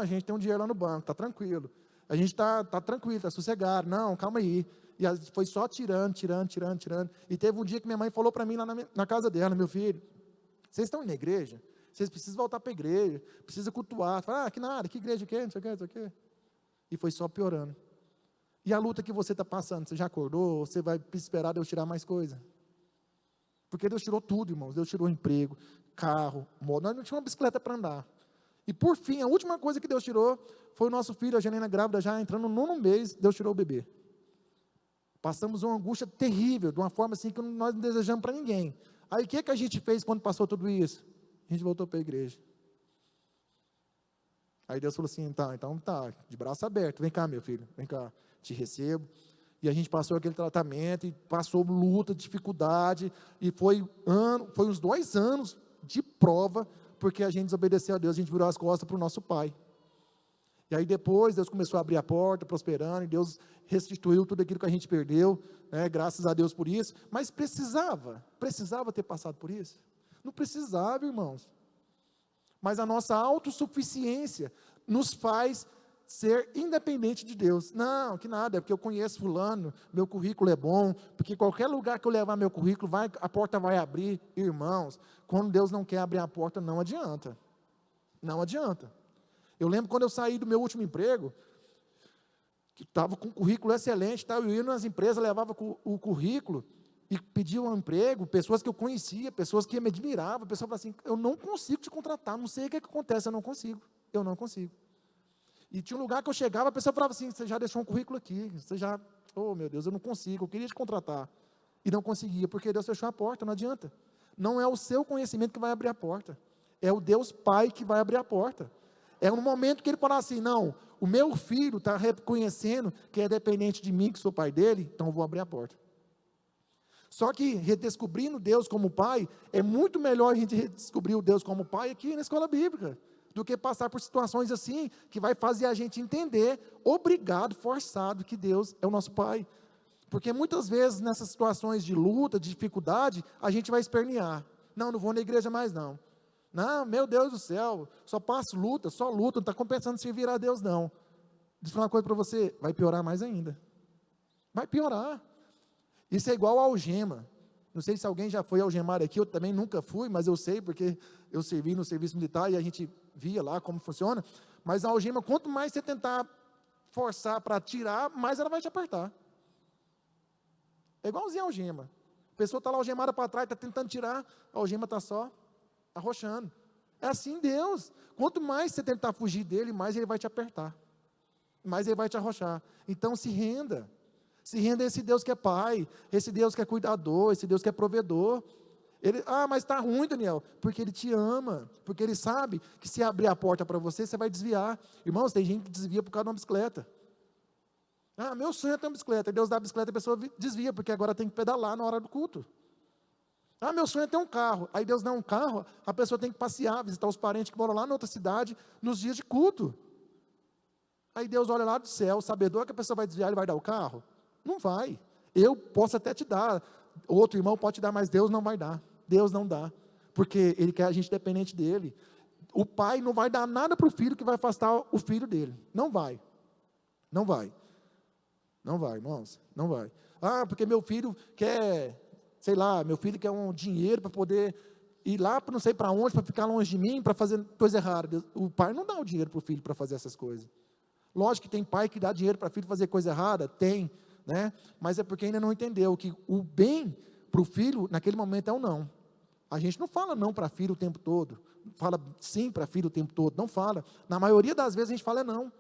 a gente tem um dinheiro lá no banco, está tranquilo. A gente está tranquilo, está sossegado. Não, calma aí. E foi só tirando. E teve um dia que minha mãe falou para mim lá na casa dela, meu filho, vocês estão indo na igreja? Vocês precisam voltar para a igreja, precisam cultuar. Fala, que nada, que igreja o quê? Não sei o quê. E foi só piorando. E a luta que você está passando, você já acordou? Você vai esperar Deus tirar mais coisa? Porque Deus tirou tudo, irmãos. Deus tirou emprego, carro, moto. Nós não tínhamos uma bicicleta para andar. E por fim, a última coisa que Deus tirou foi o nosso filho, a Janaína grávida, já entrando no 9º mês, Deus tirou o bebê. Passamos uma angústia terrível, de uma forma assim que nós não desejamos para ninguém. Aí o que a gente fez quando passou tudo isso? A gente voltou para a igreja. Aí Deus falou assim, então tá, de braço aberto, vem cá meu filho, vem cá, te recebo. E a gente passou aquele tratamento, e passou luta, dificuldade, e foi uns 2 anos de prova, porque a gente desobedeceu a Deus, a gente virou as costas para o nosso pai. E aí depois Deus começou a abrir a porta, prosperando, e Deus restituiu tudo aquilo que a gente perdeu, né, graças a Deus por isso. Mas precisava ter passado por isso? Não precisava, irmãos. Mas a nossa autossuficiência nos faz ser independente de Deus. Não, que nada, é porque eu conheço fulano, meu currículo é bom, porque qualquer lugar que eu levar meu currículo, a porta vai abrir. Irmãos, quando Deus não quer abrir a porta, não adianta. Não adianta. Eu lembro quando eu saí do meu último emprego, que estava com um currículo excelente, eu ia nas empresas, levava o currículo, e pedia um emprego, pessoas que eu conhecia, pessoas que me admiravam, pessoas falavam assim, eu não consigo te contratar, não sei o que acontece, eu não consigo. E tinha um lugar que eu chegava, a pessoa falava assim, você já deixou um currículo aqui, oh meu Deus, eu não consigo, eu queria te contratar. E não conseguia, porque Deus fechou a porta, não adianta. Não é o seu conhecimento que vai abrir a porta. É o Deus Pai que vai abrir a porta. É no momento que ele falar assim, não, o meu filho está reconhecendo que é dependente de mim, que sou pai dele, então eu vou abrir a porta. Só que redescobrindo Deus como Pai, é muito melhor a gente redescobrir o Deus como Pai aqui na escola bíblica, do que passar por situações assim, que vai fazer a gente entender, obrigado, forçado, que Deus é o nosso Pai. Porque muitas vezes nessas situações de luta, de dificuldade, a gente vai espernear. Não vou na igreja mais não. Não, meu Deus do céu, só passo luta, só luta, não está compensando servir a Deus não. Deixa eu falar uma coisa para você, vai piorar mais ainda. Vai piorar. Isso é igual a algema. Não sei se alguém já foi algemado aqui, eu também nunca fui, mas eu sei porque eu servi no serviço militar e a gente via lá como funciona. Mas a algema, quanto mais você tentar forçar para tirar, mais ela vai te apertar. É igualzinho a algema. A pessoa está lá algemada para trás, está tentando tirar, a algema está só arrochando. É assim Deus. Quanto mais você tentar fugir dele, mais ele vai te apertar. Mais ele vai te arrochar. Então se renda. Se renda a esse Deus que é Pai, esse Deus que é cuidador, esse Deus que é provedor. Ele, mas está ruim, Daniel, porque Ele te ama, porque Ele sabe que se abrir a porta para você, você vai desviar. Irmãos, tem gente que desvia por causa de uma bicicleta. Meu sonho é ter uma bicicleta. Deus dá a bicicleta e a pessoa desvia, porque agora tem que pedalar na hora do culto. Meu sonho é ter um carro. Aí Deus dá um carro, a pessoa tem que passear, visitar os parentes que moram lá na outra cidade, nos dias de culto. Aí Deus olha lá do céu, sabedor que a pessoa vai desviar, Ele vai dar o carro? Não vai. Eu posso até te dar, outro irmão pode te dar, mas Deus não vai dar. Deus não dá, porque Ele quer a gente dependente dEle. O pai não vai dar nada para o filho que vai afastar o filho dele. Não vai. Não vai. Não vai, irmãos. Não vai. Porque meu filho quer, sei lá, meu filho quer um dinheiro para poder ir lá para não sei para onde, para ficar longe de mim, para fazer coisa errada. O pai não dá o dinheiro para o filho para fazer essas coisas. Lógico que tem pai que dá dinheiro para filho fazer coisa errada, tem, né? Mas é porque ainda não entendeu que o bem para o filho, naquele momento, é o não. A gente não fala não para filho o tempo todo, fala sim para filho o tempo todo, não fala. Na maioria das vezes a gente fala não.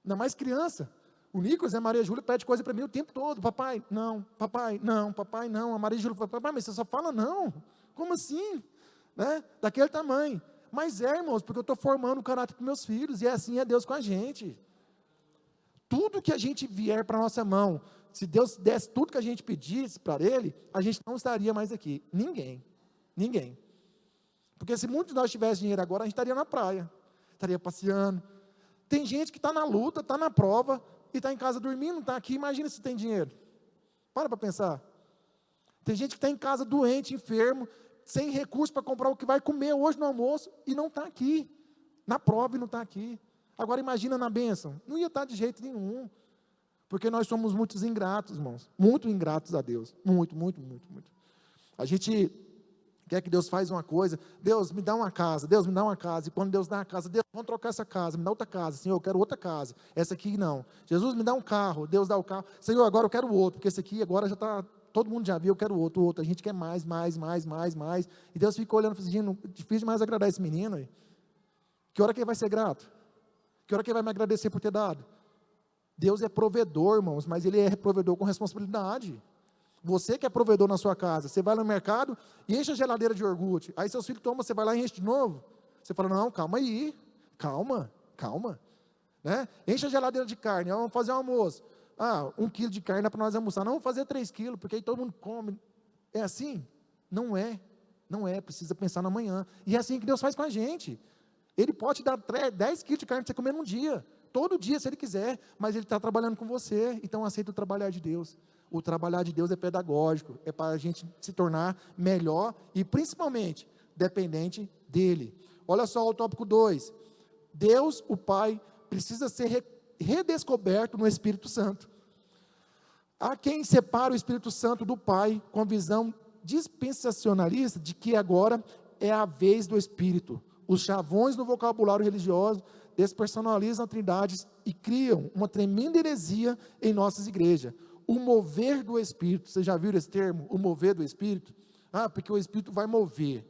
Ainda mais criança. O Nicolas e a Maria Júlia pedem coisa para mim o tempo todo. Papai, não, papai, não, papai, não. A Maria Júlia fala, papai, mas você só fala não. Como assim? Né? Daquele tamanho. Mas irmãos, porque eu estou formando o caráter para meus filhos, e assim é Deus com a gente. Tudo que a gente vier para a nossa mão, se Deus desse tudo que a gente pedisse para Ele, a gente não estaria mais aqui. Ninguém. Ninguém. Porque se muitos de nós tivessem dinheiro agora, a gente estaria na praia, estaria passeando. Tem gente que está na luta, está na prova, e está em casa dormindo, não está aqui. Imagina se tem dinheiro. Para pensar. Tem gente que está em casa doente, enfermo, sem recurso para comprar o que vai comer hoje no almoço, e não está aqui. Na prova e não está aqui. Agora imagina na bênção. Não ia estar de jeito nenhum. Porque nós somos muitos ingratos, irmãos. Muito ingratos a Deus. Muito, muito, muito, muito. A gente quer que Deus faça uma coisa. Deus, me dá uma casa. Deus, me dá uma casa. E quando Deus dá uma casa, Deus, vamos trocar essa casa. Me dá outra casa. Senhor, eu quero outra casa. Essa aqui não. Jesus, me dá um carro. Deus dá o carro. Senhor, agora eu quero outro. Porque esse aqui agora já está... Todo mundo já viu, eu quero outro. A gente quer mais. E Deus fica olhando e falando, difícil demais agradar esse menino. Aí. Que hora que ele vai ser grato? Que hora que ele vai me agradecer por ter dado? Deus é provedor, irmãos, mas Ele é provedor com responsabilidade. Você que é provedor na sua casa, você vai no mercado e enche a geladeira de iogurte. Aí seus filhos tomam, você vai lá e enche de novo. Você fala, não, calma aí, calma. Né? Enche a geladeira de carne, vamos fazer um almoço. 1 quilo de carne é para nós almoçar. Não, vamos fazer 3 quilos, porque aí todo mundo come. É assim? Não é, precisa pensar na manhã. E é assim que Deus faz com a gente. Ele pode dar 10 quilos de carne para você comer num dia. Todo dia, se Ele quiser. Mas Ele está trabalhando com você. Então, aceita o trabalhar de Deus. O trabalhar de Deus é pedagógico. É para a gente se tornar melhor e, principalmente, dependente dEle. Olha só o tópico 2. Deus, o Pai, precisa ser redescoberto no Espírito Santo. Há quem separa o Espírito Santo do Pai com a visão dispensacionalista de que agora é a vez do Espírito. Os chavões no vocabulário religioso despersonalizam a Trindade e criam uma tremenda heresia em nossas igrejas. O mover do Espírito, vocês já viram esse termo? O mover do Espírito? Porque o Espírito vai mover.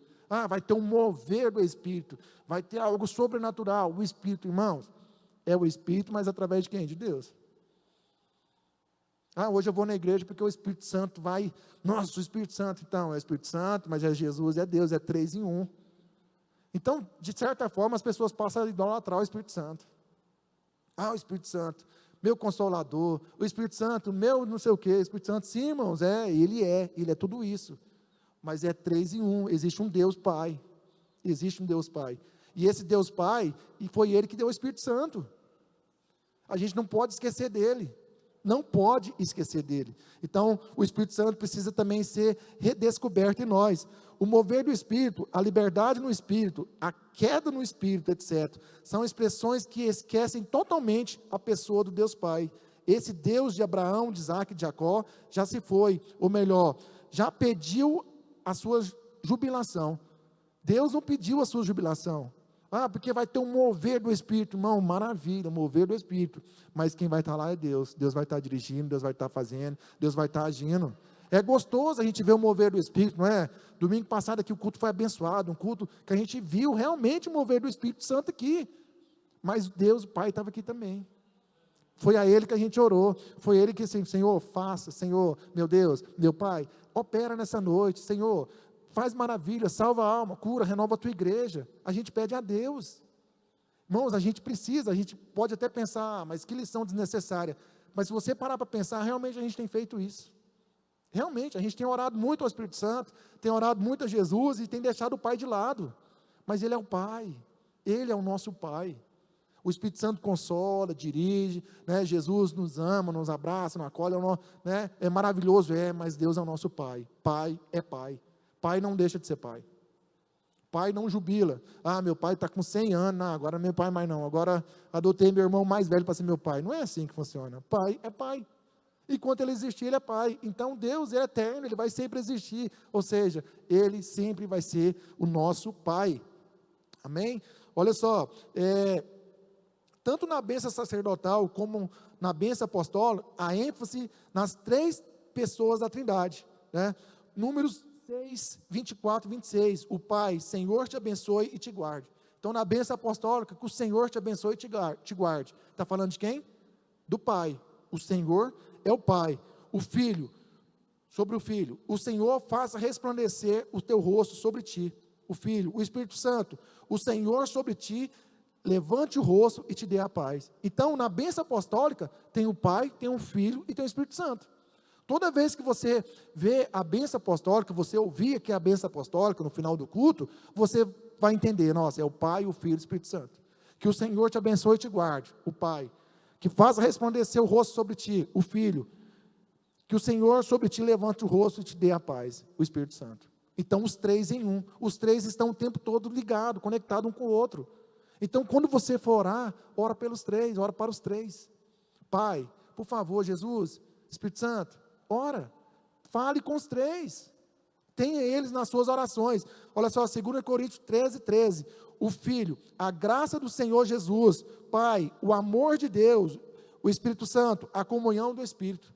Vai ter um mover do Espírito. Vai ter algo sobrenatural. O Espírito, irmãos, é o Espírito, mas através de quem? De Deus. Ah, hoje eu vou na igreja porque o Espírito Santo vai. Nossa, o Espírito Santo, então, é o Espírito Santo, mas é Jesus, é Deus, é 3 em 1. Então, de certa forma, as pessoas passam a idolatrar o Espírito Santo. Ah, o Espírito Santo, meu Consolador, o Espírito Santo, meu não sei o quê, o Espírito Santo, sim, irmãos, ele é tudo isso. Mas é 3 em 1, existe um Deus Pai. Existe um Deus Pai. E esse Deus Pai, e foi Ele que deu o Espírito Santo. A gente não pode esquecer dele. Não pode esquecer dele. Então, o Espírito Santo precisa também ser redescoberto em nós. O mover do Espírito, a liberdade no Espírito, a queda no Espírito, etc. São expressões que esquecem totalmente a pessoa do Deus Pai. Esse Deus de Abraão, de Isaac e de Jacó, já se foi. Ou melhor, já pediu a sua jubilação. Deus não pediu a sua jubilação. Ah, porque vai ter um mover do Espírito. Irmão, maravilha, mover do Espírito. Mas quem vai estar lá é Deus. Deus vai estar dirigindo, Deus vai estar fazendo, Deus vai estar agindo. É gostoso a gente ver o mover do Espírito, não é? Domingo passado aqui o culto foi abençoado, um culto que a gente viu realmente o mover do Espírito Santo aqui. Mas Deus, o Pai, estava aqui também. Foi a Ele que a gente orou. Foi Ele que, assim, Senhor, faça, Senhor, meu Deus, meu Pai, opera nessa noite, Senhor, faz maravilha, salva a alma, cura, renova a tua igreja. A gente pede a Deus. Irmãos, a gente pode até pensar, mas que lição desnecessária. Mas se você parar para pensar, realmente a gente tem feito isso. Realmente, a gente tem orado muito ao Espírito Santo, tem orado muito a Jesus e tem deixado o Pai de lado. Mas Ele é o Pai, Ele é o nosso Pai. O Espírito Santo consola, dirige, né? Jesus nos ama, nos abraça, nos acolhe, né? É maravilhoso, mas Deus é o nosso Pai. Pai é Pai. Pai não deixa de ser pai. Pai não jubila. Ah, meu pai está com 100 anos. Não, agora meu pai mais não. Agora adotei meu irmão mais velho para ser meu pai. Não é assim que funciona. Pai é pai. Enquanto ele existir, ele é pai. Então Deus é eterno, ele vai sempre existir. Ou seja, ele sempre vai ser o nosso pai. Amém? Olha só, tanto na bênção sacerdotal como na bênção apostólica, a ênfase nas 3 pessoas da Trindade, né? Números 6, 24, 26, o Pai, Senhor te abençoe e te guarde. Então na bênção apostólica, que o Senhor te abençoe e te guarde. Está falando de quem? Do Pai. O Senhor é o Pai. O Filho, sobre o Filho, o Senhor faça resplandecer o teu rosto sobre ti. O Filho, o Espírito Santo, o Senhor sobre ti, levante o rosto e te dê a paz. Então na bênção apostólica, tem o Pai, tem o Filho e tem o Espírito Santo. Toda vez que você vê a bênção apostólica, você ouvir aqui a bênção apostólica no final do culto, você vai entender, nossa, é o Pai, o Filho e o Espírito Santo. Que o Senhor te abençoe e te guarde, o Pai. Que faça resplandecer o rosto sobre ti, o Filho. Que o Senhor sobre ti levante o rosto e te dê a paz, o Espírito Santo. Então os 3 em 1, os 3 estão o tempo todo ligados, conectados um com o outro. Então quando você for orar, ora pelos 3, ora para os 3. Pai, por favor, Jesus, Espírito Santo, ora, fale com os 3, tenha eles nas suas orações. Olha só, 2 Coríntios 13, 13, o Filho, a graça do Senhor Jesus, Pai, o amor de Deus, o Espírito Santo, a comunhão do Espírito.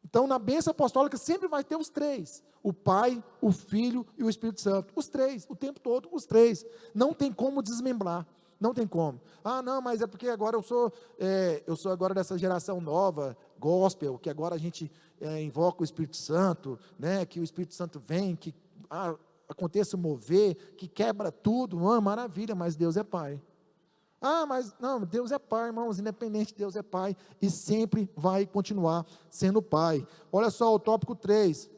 Então na bênção apostólica sempre vai ter os 3, o Pai, o Filho e o Espírito Santo, os 3, o tempo todo, os 3, não tem como desmembrar. Não tem como. Ah, não, mas é porque agora eu sou agora dessa geração nova, gospel, que agora a gente invoca o Espírito Santo, né? Que o Espírito Santo vem, que aconteça o mover, que quebra tudo. Maravilha, mas Deus é Pai. Ah, mas não, Deus é Pai, irmãos, independente, Deus é Pai e sempre vai continuar sendo Pai. Olha só o tópico 3.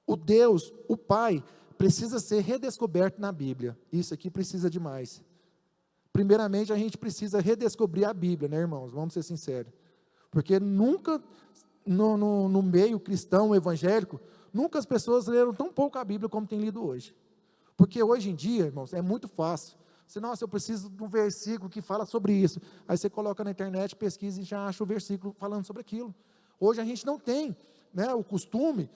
O Deus, o Pai, precisa ser redescoberto na Bíblia. Isso aqui precisa demais. Primeiramente, a gente precisa redescobrir a Bíblia, né, irmãos? Vamos ser sinceros. Porque nunca, no meio cristão, evangélico, nunca as pessoas leram tão pouco a Bíblia como tem lido hoje. Porque hoje em dia, irmãos, é muito fácil. Você, nossa, eu preciso de um versículo que fala sobre isso. Aí você coloca na internet, pesquisa e já acha o versículo falando sobre aquilo. Hoje a gente não tem, né, o costume,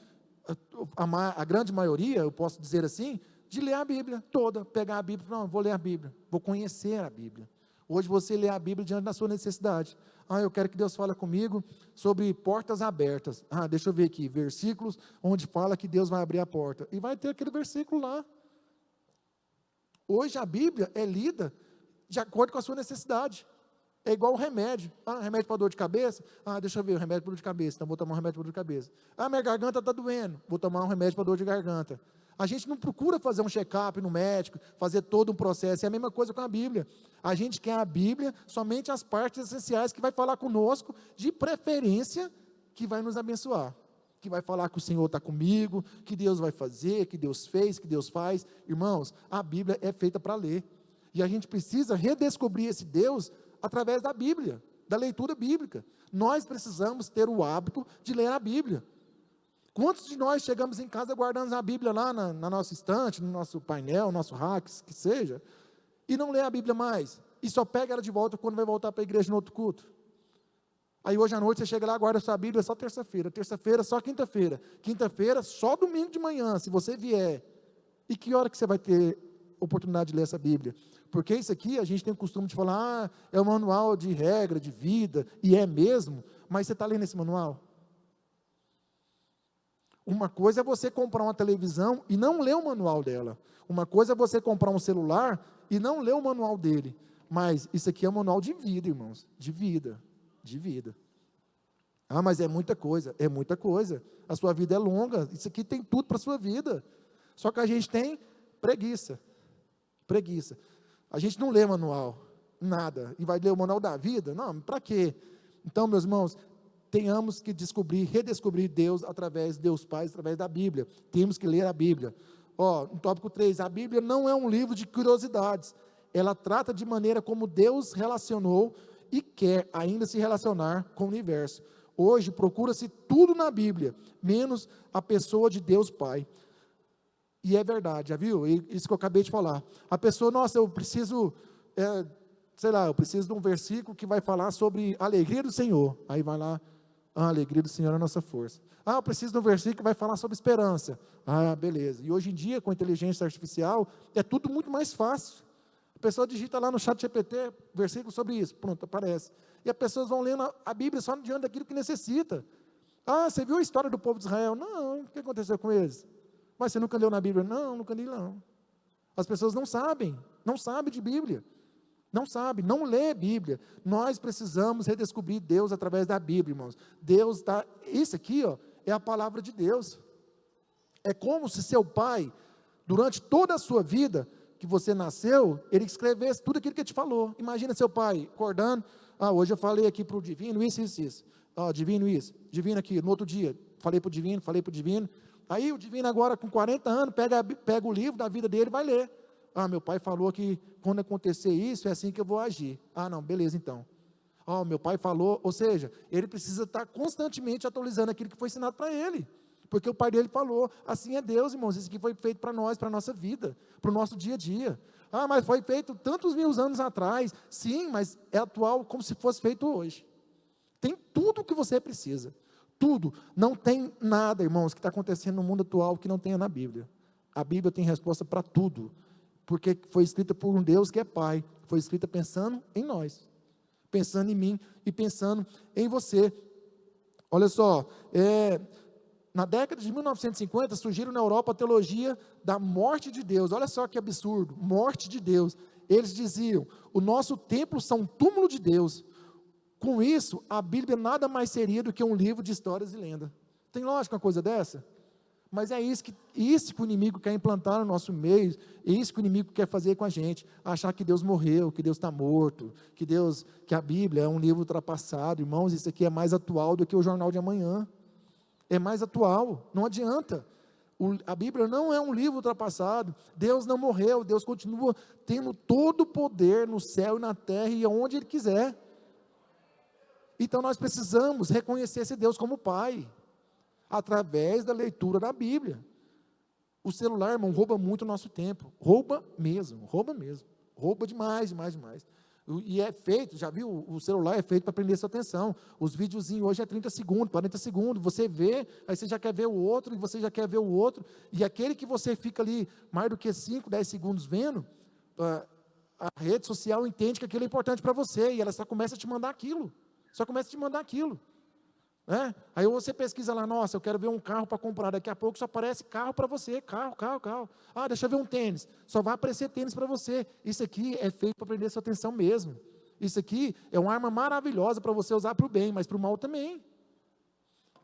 a grande maioria, eu posso dizer assim, de ler a Bíblia toda, pegar a Bíblia, não, vou ler a Bíblia, vou conhecer a Bíblia. Hoje você lê a Bíblia diante da sua necessidade. Ah, eu quero que Deus fale comigo sobre portas abertas. Ah, deixa eu ver aqui, versículos onde fala que Deus vai abrir a porta. E vai ter aquele versículo lá. Hoje a Bíblia é lida de acordo com a sua necessidade. É igual o remédio. Ah, remédio para dor de cabeça? Ah, deixa eu ver, o remédio para dor de cabeça. Então, vou tomar um remédio para dor de cabeça. Ah, minha garganta está doendo. Vou tomar um remédio para dor de garganta. A gente não procura fazer um check-up no médico, fazer todo um processo. É a mesma coisa com a Bíblia. A gente quer a Bíblia, somente as partes essenciais que vai falar conosco, de preferência, que vai nos abençoar. Que vai falar que o Senhor está comigo, que Deus vai fazer, que Deus fez, que Deus faz. Irmãos, a Bíblia é feita para ler. E a gente precisa redescobrir esse Deus através da Bíblia, da leitura bíblica. Nós precisamos ter o hábito de ler a Bíblia. Quantos de nós chegamos em casa guardando a Bíblia lá na nossa estante, no nosso painel, no nosso rack, que seja, e não lê a Bíblia mais, e só pega ela de volta quando vai voltar para a igreja no outro culto? Aí hoje à noite você chega lá, guarda a sua Bíblia só terça-feira só quinta-feira só domingo de manhã, se você vier. E que hora que você vai ter oportunidade de ler essa Bíblia? Porque isso aqui a gente tem o costume de falar, é um manual de regra, de vida, e é mesmo, mas você está lendo esse manual? Uma coisa é você comprar uma televisão e não ler o manual dela. Uma coisa é você comprar um celular e não ler o manual dele. Mas isso aqui é um manual de vida, irmãos, de vida. Ah, mas é muita coisa. A sua vida é longa, isso aqui tem tudo para a sua vida. Só que a gente tem preguiça. A gente não lê manual, nada, e vai ler o manual da vida? Não, para quê? Então, meus irmãos, tenhamos que redescobrir Deus através de Deus Pai, através da Bíblia. Temos que ler a Bíblia. No tópico 3, a Bíblia não é um livro de curiosidades. Ela trata de maneira como Deus relacionou e quer ainda se relacionar com o universo. Hoje, procura-se tudo na Bíblia, menos a pessoa de Deus Pai. E é verdade, já viu? Isso que eu acabei de falar. A pessoa, nossa, eu preciso de um versículo que vai falar sobre a alegria do Senhor. Aí vai lá, a alegria do Senhor é a nossa força. Ah, eu preciso de um versículo que vai falar sobre esperança. Ah, beleza. E hoje em dia, com a inteligência artificial, é tudo muito mais fácil. A pessoa digita lá no chat GPT, versículo sobre isso, pronto, aparece. E as pessoas vão lendo a Bíblia só diante daquilo que necessita. Ah, você viu a história do povo de Israel? Não, o que aconteceu com eles? Mas você nunca leu na Bíblia? Não, nunca li não. As pessoas não sabem de Bíblia. Não lê Bíblia. Nós precisamos redescobrir Deus através da Bíblia, irmãos. Isso aqui, é a palavra de Deus. É como se seu pai, durante toda a sua vida, que você nasceu, ele escrevesse tudo aquilo que ele te falou. Imagina seu pai acordando, hoje eu falei aqui para o divino, isso. Divino isso, divino aqui, no outro dia, falei para o divino, aí o divino agora com 40 anos, pega o livro da vida dele e vai ler. Meu pai falou que quando acontecer isso, é assim que eu vou agir. Não, beleza então. Meu pai falou, ou seja, ele precisa estar constantemente atualizando aquilo que foi ensinado para ele. Porque o pai dele falou, assim é Deus, irmãos, isso aqui foi feito para nós, para a nossa vida, para o nosso dia a dia. Mas foi feito tantos mil anos atrás. Sim, mas é atual como se fosse feito hoje. Tem tudo o que você precisa. Tudo. Não tem nada, irmãos, que está acontecendo no mundo atual que não tenha na Bíblia. A Bíblia tem resposta para tudo. Porque foi escrita por um Deus que é Pai. Foi escrita pensando em nós. Pensando em mim e pensando em você. Olha só, na década de 1950, surgiram na Europa a teologia da morte de Deus. Olha só que absurdo, morte de Deus. Eles diziam, o nosso templo são um túmulo de Deus. Com isso, a Bíblia nada mais seria do que um livro de histórias e lendas. Tem lógica uma coisa dessa? Mas é isso que o inimigo quer implantar no nosso meio, é isso que o inimigo quer fazer com a gente, achar que Deus morreu, que Deus está morto, que a Bíblia é um livro ultrapassado. Irmãos, isso aqui é mais atual do que o jornal de amanhã. É mais atual, não adianta. A Bíblia não é um livro ultrapassado. Deus não morreu, Deus continua tendo todo o poder no céu e na terra e onde Ele quiser. Então nós precisamos reconhecer esse Deus como Pai, através da leitura da Bíblia. O celular, irmão, rouba muito o nosso tempo. Rouba mesmo. Rouba demais. E é feito, já viu, o celular é feito para prender sua atenção. Os videozinhos hoje é 30 segundos, 40 segundos, você vê, aí você já quer ver o outro, e você já quer ver o outro, e aquele que você fica ali mais do que 5, 10 segundos vendo, a rede social entende que aquilo é importante para você, e ela só começa a te mandar aquilo. Aí você pesquisa lá, nossa, eu quero ver um carro para comprar, daqui a pouco só aparece carro para você, carro. Deixa eu ver um tênis, só vai aparecer tênis para você. Isso aqui é feito para prender sua atenção mesmo. Isso aqui é uma arma maravilhosa para você usar para o bem, mas para o mal também.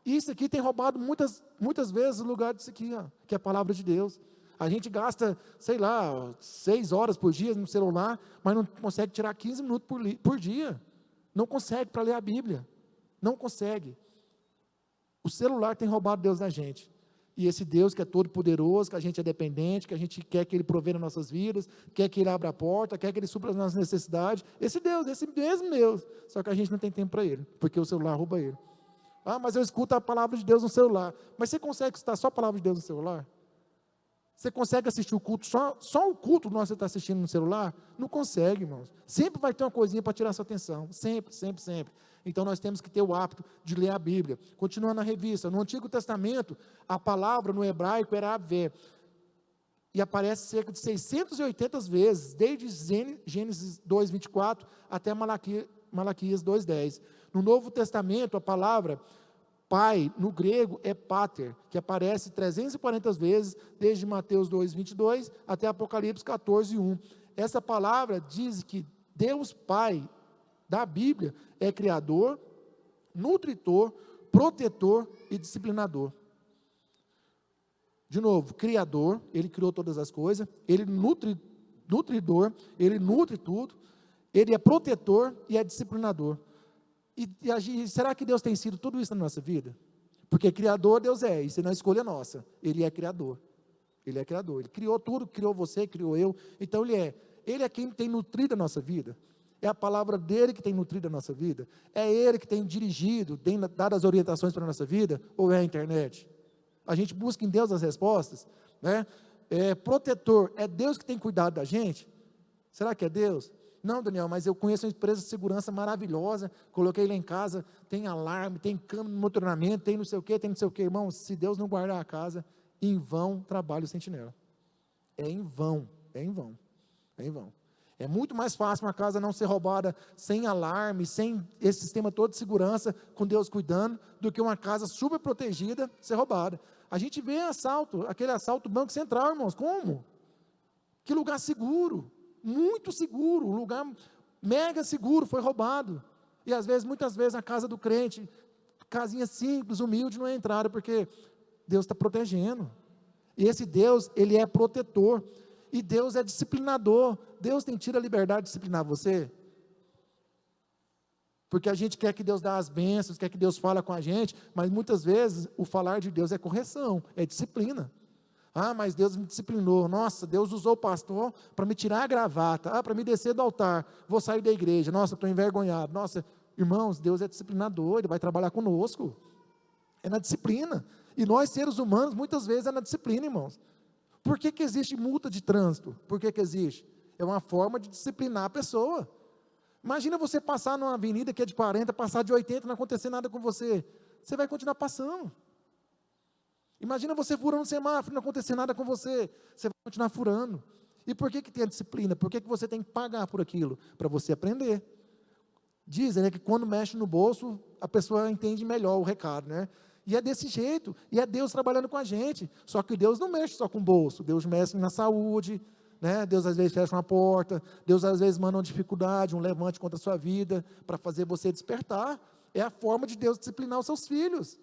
Isso aqui tem roubado muitas vezes o lugar disso aqui, ó, que é a palavra de Deus. A gente gasta, sei lá, 6 horas por dia no celular, mas não consegue tirar 15 minutos por dia. Não consegue para ler a Bíblia. Não consegue. O celular tem roubado Deus da gente. E esse Deus que é todo poderoso, que a gente é dependente, que a gente quer que Ele provê nas nossas vidas, quer que Ele abra a porta, quer que Ele supra as nossas necessidades. Esse Deus, esse mesmo Deus. Só que a gente não tem tempo para Ele, porque o celular rouba Ele. Ah, mas eu escuto a palavra de Deus no celular. Mas você consegue escutar só a palavra de Deus no celular? Você consegue assistir o culto, só o culto que você está assistindo no celular? Não consegue, irmãos. Sempre vai ter uma coisinha para tirar sua atenção. Sempre, sempre, sempre. Então nós temos que ter o hábito de ler a Bíblia. Continuando na revista, no Antigo Testamento, a palavra no hebraico era Avé. E aparece cerca de 680 vezes, desde Gênesis 2:24 até Malaquias 2:10. No Novo Testamento, a palavra pai, no grego, é pater, que aparece 340 vezes, desde Mateus 2:22 até Apocalipse 14:1. Essa palavra diz que Deus Pai da Bíblia é criador, nutritor, protetor e disciplinador. De novo, criador, Ele criou todas as coisas, Ele nutridor, Ele nutre tudo, Ele é protetor e é disciplinador. E será que Deus tem sido tudo isso na nossa vida? Porque criador Deus é, isso não é escolha nossa, Ele é criador. Ele é criador, Ele criou tudo, criou você, criou eu, então Ele é quem tem nutrido a nossa vida. É a palavra dele que tem nutrido a nossa vida? É Ele que tem dirigido, tem dado as orientações para a nossa vida? Ou é a internet? A gente busca em Deus as respostas, né? Protetor, é Deus que tem cuidado da gente? Será que é Deus? Não, Daniel, mas eu conheço uma empresa de segurança maravilhosa, coloquei lá em casa, tem alarme, tem câmera de monitoramento, tem não sei o que, irmão, se Deus não guardar a casa, em vão trabalha o sentinela. É em vão, é em vão, é em vão. É muito mais fácil uma casa não ser roubada sem alarme, sem esse sistema todo de segurança, com Deus cuidando, do que uma casa super protegida ser roubada. A gente vê aquele assalto do Banco Central, irmãos, como? Que lugar seguro, muito seguro, um lugar mega seguro, foi roubado. E muitas vezes a casa do crente, casinha simples, humilde, não é entrada, porque Deus está protegendo. E esse Deus, Ele é protetor. E Deus é disciplinador. Deus tem tido a liberdade de disciplinar você? Porque a gente quer que Deus dá as bênçãos, quer que Deus fala com a gente, mas muitas vezes o falar de Deus é correção, é disciplina. Ah, mas Deus me disciplinou. Nossa, Deus usou o pastor para me tirar a gravata, para me descer do altar, vou sair da igreja. Nossa, estou envergonhado. Nossa, irmãos, Deus é disciplinador, Ele vai trabalhar conosco. É na disciplina. E nós, seres humanos, muitas vezes é na disciplina, irmãos. Por que existe multa de trânsito? Por que existe? É uma forma de disciplinar a pessoa. Imagina você passar numa avenida que é de 40, passar de 80, não acontecer nada com você. Você vai continuar passando. Imagina você furando um semáforo, não acontecer nada com você. Você vai continuar furando. E por que tem a disciplina? Por que você tem que pagar por aquilo? Para você aprender. Dizem, né, que quando mexe no bolso, a pessoa entende melhor o recado, né? E é desse jeito, e é Deus trabalhando com a gente. Só que Deus não mexe só com o bolso, Deus mexe na saúde, né? Deus às vezes fecha uma porta, Deus às vezes manda uma dificuldade, um levante contra a sua vida, para fazer você despertar. É a forma de Deus disciplinar os seus filhos.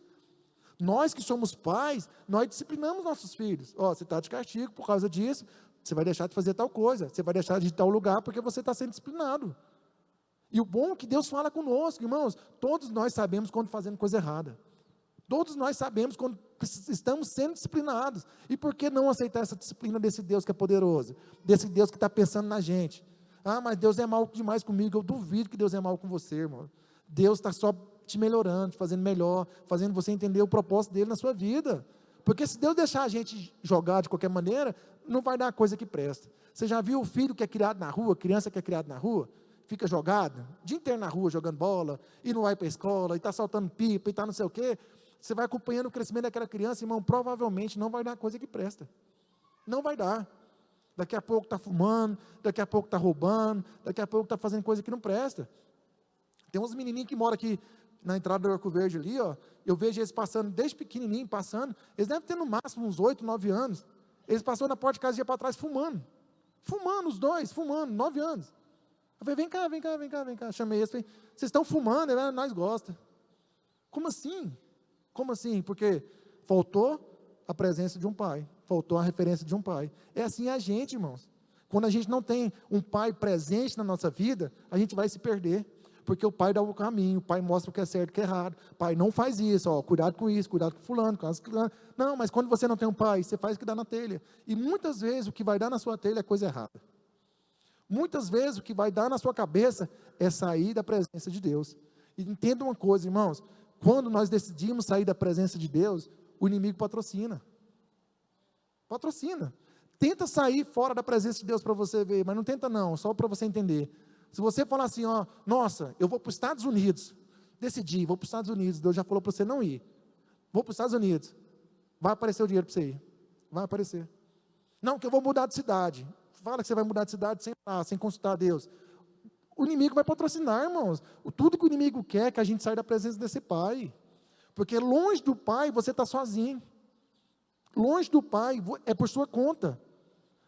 Nós que somos pais, nós disciplinamos nossos filhos. Ó, você está de castigo por causa disso, você vai deixar de fazer tal coisa, você vai deixar de ir tal lugar, porque você está sendo disciplinado. E o bom é que Deus fala conosco, irmãos, todos nós sabemos quando fazendo coisa errada. Todos nós sabemos quando estamos sendo disciplinados. E por que não aceitar essa disciplina desse Deus que é poderoso? Desse Deus que está pensando na gente. Ah, mas Deus é mal demais comigo. Eu duvido que Deus é mal com você, irmão. Deus está só te melhorando, te fazendo melhor, fazendo você entender o propósito dele na sua vida. Porque se Deus deixar a gente jogar de qualquer maneira, não vai dar coisa que presta. Você já viu o filho que é criado na rua, criança que é criada na rua? Fica jogado, o dia inteiro na rua jogando bola, e não vai para a escola, e está soltando pipa, e está não sei o quê. Você vai acompanhando o crescimento daquela criança, irmão, provavelmente não vai dar coisa que presta. Não vai dar. Daqui a pouco está fumando, daqui a pouco está roubando, daqui a pouco está fazendo coisa que não presta. Tem uns menininhos que moram aqui na entrada do Arco Verde ali, ó, eu vejo eles passando, desde pequenininho, passando, eles devem ter no máximo uns 8, 9 anos. Eles passaram na porta de casa e iam para trás fumando. Fumando, os dois, fumando, 9 anos. Eu falei, vem cá. Chamei eles, falei, vocês estão fumando? Nós gostamos. Como assim? Como assim? Porque faltou a presença de um pai, faltou a referência de um pai. É assim a gente, irmãos. Quando a gente não tem um pai presente na nossa vida, a gente vai se perder. Porque o pai dá o caminho, o pai mostra o que é certo e o que é errado. Pai, não faz isso, ó, cuidado com isso, cuidado com fulano, com fulano. Não, mas quando você não tem um pai, você faz o que dá na telha. E muitas vezes o que vai dar na sua telha é coisa errada. Muitas vezes o que vai dar na sua cabeça é sair da presença de Deus. E entenda uma coisa, irmãos, quando nós decidimos sair da presença de Deus, o inimigo patrocina. Patrocina. Tenta sair fora da presença de Deus para você ver, mas não tenta não, só para você entender. Se você falar assim, ó, nossa, eu vou para os Estados Unidos, decidi, vou para os Estados Unidos, Deus já falou para você não ir. Vou para os Estados Unidos, vai aparecer o dinheiro para você ir. Vai aparecer. Não, que eu vou mudar de cidade. Fala que você vai mudar de cidade sem consultar a Deus. O inimigo vai patrocinar, irmãos. Tudo que o inimigo quer é que a gente saia da presença desse pai. Porque longe do pai, você está sozinho. Longe do pai, é por sua conta.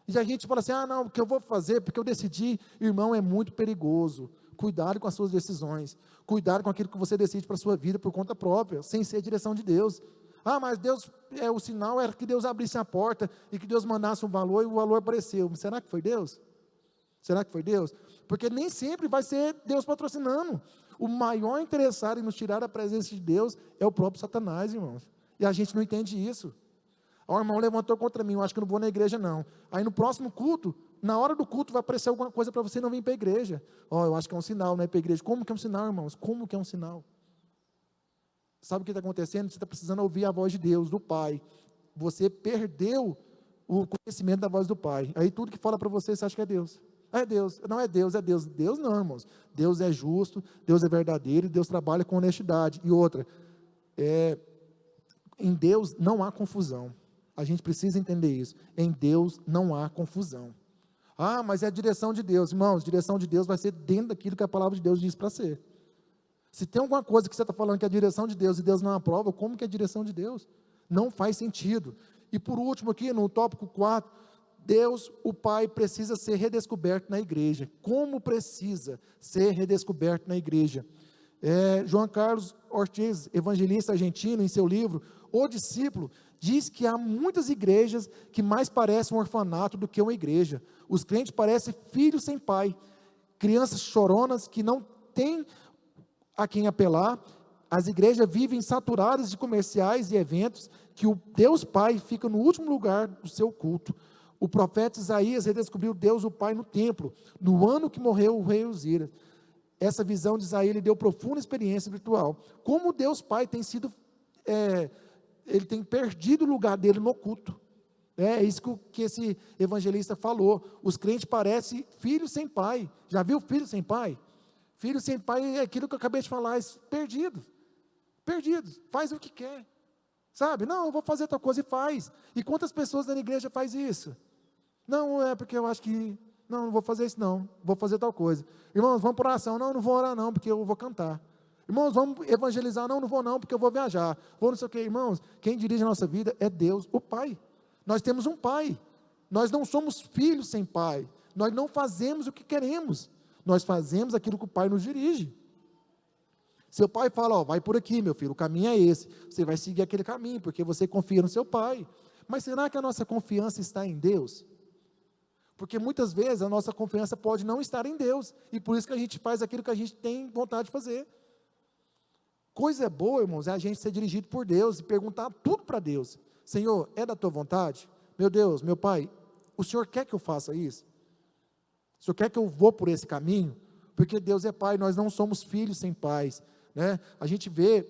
E a gente fala assim, não, o que eu vou fazer, porque eu decidi, irmão, é muito perigoso. Cuidado com as suas decisões. Cuidado com aquilo que você decide para a sua vida por conta própria, sem ser a direção de Deus. Mas Deus, o sinal era que Deus abrisse a porta e que Deus mandasse um valor e o valor apareceu. Será que foi Deus? Será que foi Deus? Porque nem sempre vai ser Deus patrocinando. O maior interessado em nos tirar da presença de Deus é o próprio Satanás, irmãos. E a gente não entende isso. O irmão levantou contra mim, eu acho que eu não vou na igreja não. Aí no próximo culto, na hora do culto vai aparecer alguma coisa para você não vir para a igreja. Eu acho que é um sinal, não é para a igreja. Como que é um sinal, irmãos? Como que é um sinal? Sabe o que está acontecendo? Você está precisando ouvir a voz de Deus, do Pai. Você perdeu o conhecimento da voz do Pai. Aí tudo que fala para você, você acha que é Deus. É Deus. Não é Deus, é Deus. Deus não, irmãos. Deus é justo, Deus é verdadeiro, Deus trabalha com honestidade. E outra, em Deus não há confusão. A gente precisa entender isso. Em Deus não há confusão. Mas é a direção de Deus. Irmãos, direção de Deus vai ser dentro daquilo que a palavra de Deus diz para ser. Se tem alguma coisa que você está falando que é a direção de Deus e Deus não aprova, como que é a direção de Deus? Não faz sentido. E por último aqui, no tópico 4, Deus, o Pai, precisa ser redescoberto na igreja. Como precisa ser redescoberto na igreja? João Carlos Ortiz, evangelista argentino, em seu livro, O Discípulo, diz que há muitas igrejas que mais parecem um orfanato do que uma igreja. Os crentes parecem filhos sem pai, crianças choronas que não têm a quem apelar. As igrejas vivem saturadas de comerciais e eventos que o Deus Pai fica no último lugar do seu culto. O profeta Isaías redescobriu Deus o Pai no templo, no ano que morreu o rei Uzias. Essa visão de Isaías lhe deu profunda experiência espiritual. Como Deus Pai tem sido, ele tem perdido o lugar dele no culto. É isso que esse evangelista falou. Os crentes parecem filhos sem pai. Já viu filho sem pai? Filho sem pai é aquilo que eu acabei de falar, perdidos. Perdidos, faz o que quer. Sabe? Não, eu vou fazer tal coisa e faz. E quantas pessoas na igreja faz isso? Não, é porque eu acho que, não vou fazer isso não, vou fazer tal coisa. Irmãos, vamos para oração. Não vou orar não, porque eu vou cantar. Irmãos, vamos evangelizar. Não vou não, porque eu vou viajar. Vou não sei o que. Irmãos, quem dirige a nossa vida é Deus, o Pai. Nós temos um Pai. Nós não somos filhos sem Pai. Nós não fazemos o que queremos. Nós fazemos aquilo que o Pai nos dirige. Seu pai fala, vai por aqui, meu filho, o caminho é esse. Você vai seguir aquele caminho, porque você confia no seu pai. Mas será que a nossa confiança está em Deus? Porque muitas vezes a nossa confiança pode não estar em Deus, e por isso que a gente faz aquilo que a gente tem vontade de fazer. Coisa boa, irmãos, é a gente ser dirigido por Deus, e perguntar tudo para Deus. Senhor, é da tua vontade? Meu Deus, meu pai, o Senhor quer que eu faça isso? O Senhor quer que eu vou por esse caminho? Porque Deus é pai, nós não somos filhos sem pais. Né? A gente vê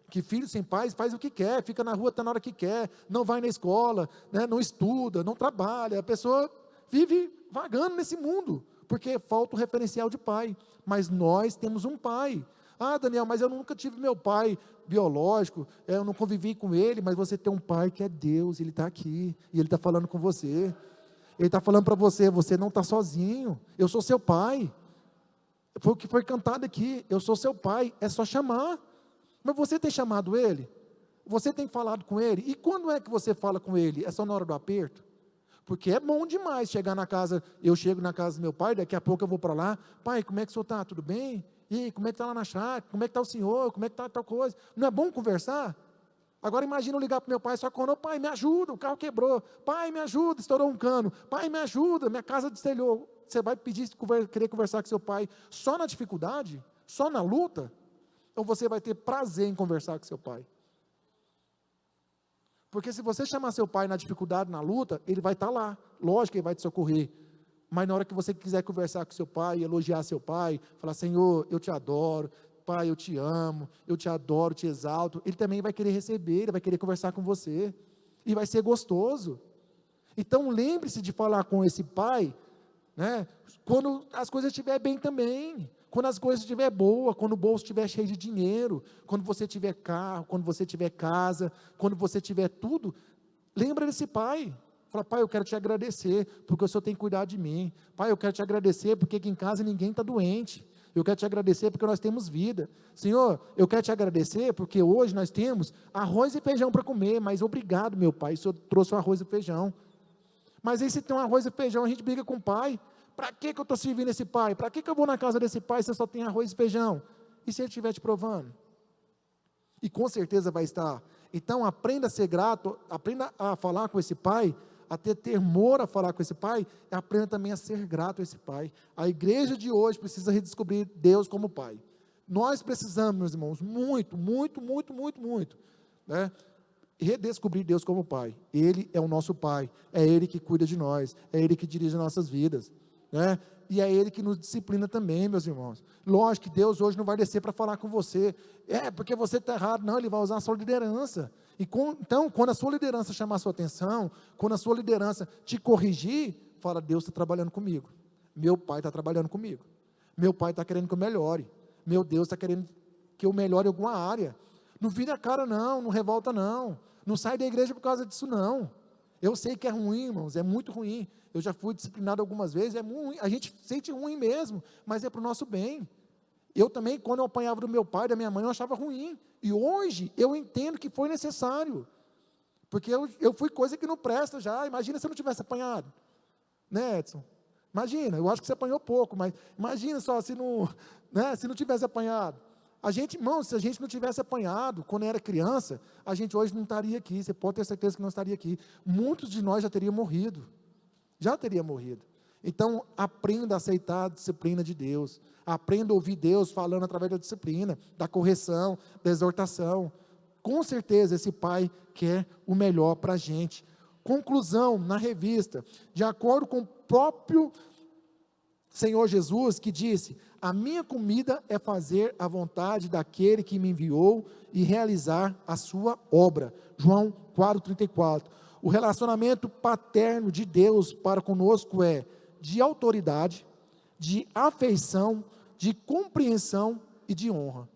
que filho sem pais faz o que quer, fica na rua até na hora que quer, não vai na escola, né? Não estuda, não trabalha, a pessoa vive vagando nesse mundo, porque falta o referencial de pai. Mas nós temos um pai. Daniel, mas eu nunca tive meu pai biológico, eu não convivi com ele. Mas você tem um pai que é Deus, ele está aqui, e ele está falando com você, ele está falando para você, você não está sozinho, eu sou seu pai. Foi o que foi cantado aqui, eu sou seu pai, é só chamar. Mas você tem chamado ele? Você tem falado com ele? E quando é que você fala com ele? É só na hora do aperto? Porque é bom demais chegar na casa, eu chego na casa do meu pai, daqui a pouco eu vou para lá, pai, como é que o senhor está? Tudo bem? E aí, como é que está lá na chácara? Como é que está o senhor? Como é que está tal coisa? Não é bom conversar? Agora imagina eu ligar para o meu pai só quando, pai, me ajuda, o carro quebrou, pai, me ajuda, estourou um cano, pai, me ajuda, minha casa destelhou. Você vai pedir, querer conversar com seu pai só na dificuldade? Só na luta? Ou você vai ter prazer em conversar com seu pai? Porque se você chamar seu pai na dificuldade, na luta, ele vai estar lá. Lógico que ele vai te socorrer. Mas na hora que você quiser conversar com seu pai, elogiar seu pai, falar, Senhor, eu te adoro, pai, eu te amo, eu te adoro, te exalto, ele também vai querer receber, ele vai querer conversar com você. E vai ser gostoso. Então lembre-se de falar com esse pai, né, quando as coisas estiverem bem também. Quando as coisas estiverem boas, quando o bolso estiver cheio de dinheiro, quando você tiver carro, quando você tiver casa, quando você tiver tudo, lembra desse pai. Fala, pai, eu quero te agradecer, porque o Senhor tem cuidado de mim. Pai, eu quero te agradecer, porque aqui em casa ninguém está doente. Eu quero te agradecer, porque nós temos vida. Senhor, eu quero te agradecer, porque hoje nós temos arroz e feijão para comer, mas obrigado, meu pai, o Senhor trouxe o arroz e feijão. Mas aí se tem um arroz e feijão, a gente briga com o pai. Para que eu estou servindo esse pai? Para que eu vou na casa desse pai se só tem arroz e feijão? E se ele estiver te provando? E com certeza vai estar. Então aprenda a ser grato, aprenda a falar com esse pai, a ter temor a falar com esse pai, e aprenda também a ser grato a esse pai. A igreja de hoje precisa redescobrir Deus como pai. Nós precisamos, meus irmãos, muito, né? Redescobrir Deus como pai. Ele é o nosso pai, é Ele que cuida de nós, é Ele que dirige as nossas vidas, né? E é Ele que nos disciplina também, meus irmãos. Lógico que Deus hoje não vai descer para falar com você, porque você está errado, não, Ele vai usar a sua liderança. Então, quando a sua liderança chamar a sua atenção, quando a sua liderança te corrigir, fala, Deus está trabalhando comigo, meu pai está trabalhando comigo, meu pai está querendo que eu melhore, meu Deus está querendo que eu melhore em alguma área. Não vira a cara não, não revolta não, não sai da igreja por causa disso não. Eu sei que é ruim, irmãos, é muito ruim. Eu já fui disciplinado algumas vezes, é muito ruim, a gente sente ruim mesmo, mas é para o nosso bem. Eu também, quando eu apanhava do meu pai, da minha mãe, eu achava ruim. E hoje, eu entendo que foi necessário. Porque eu fui coisa que não presta já. Imagina se eu não tivesse apanhado. Né, Edson? Imagina, eu acho que você apanhou pouco, mas imagina só se não, né, se não tivesse apanhado. A gente, irmão, se a gente não tivesse apanhado quando era criança, a gente hoje não estaria aqui, você pode ter certeza que não estaria aqui. Muitos de nós já teriam morrido. Já teria morrido. Então, aprenda a aceitar a disciplina de Deus. Aprenda a ouvir Deus falando através da disciplina, da correção, da exortação. Com certeza, esse pai quer o melhor para a gente. Conclusão, na revista, de acordo com o próprio Senhor Jesus, que disse, a minha comida é fazer a vontade daquele que me enviou e realizar a sua obra. João 4,34. O relacionamento paterno de Deus para conosco é de autoridade, de afeição, de compreensão e de honra.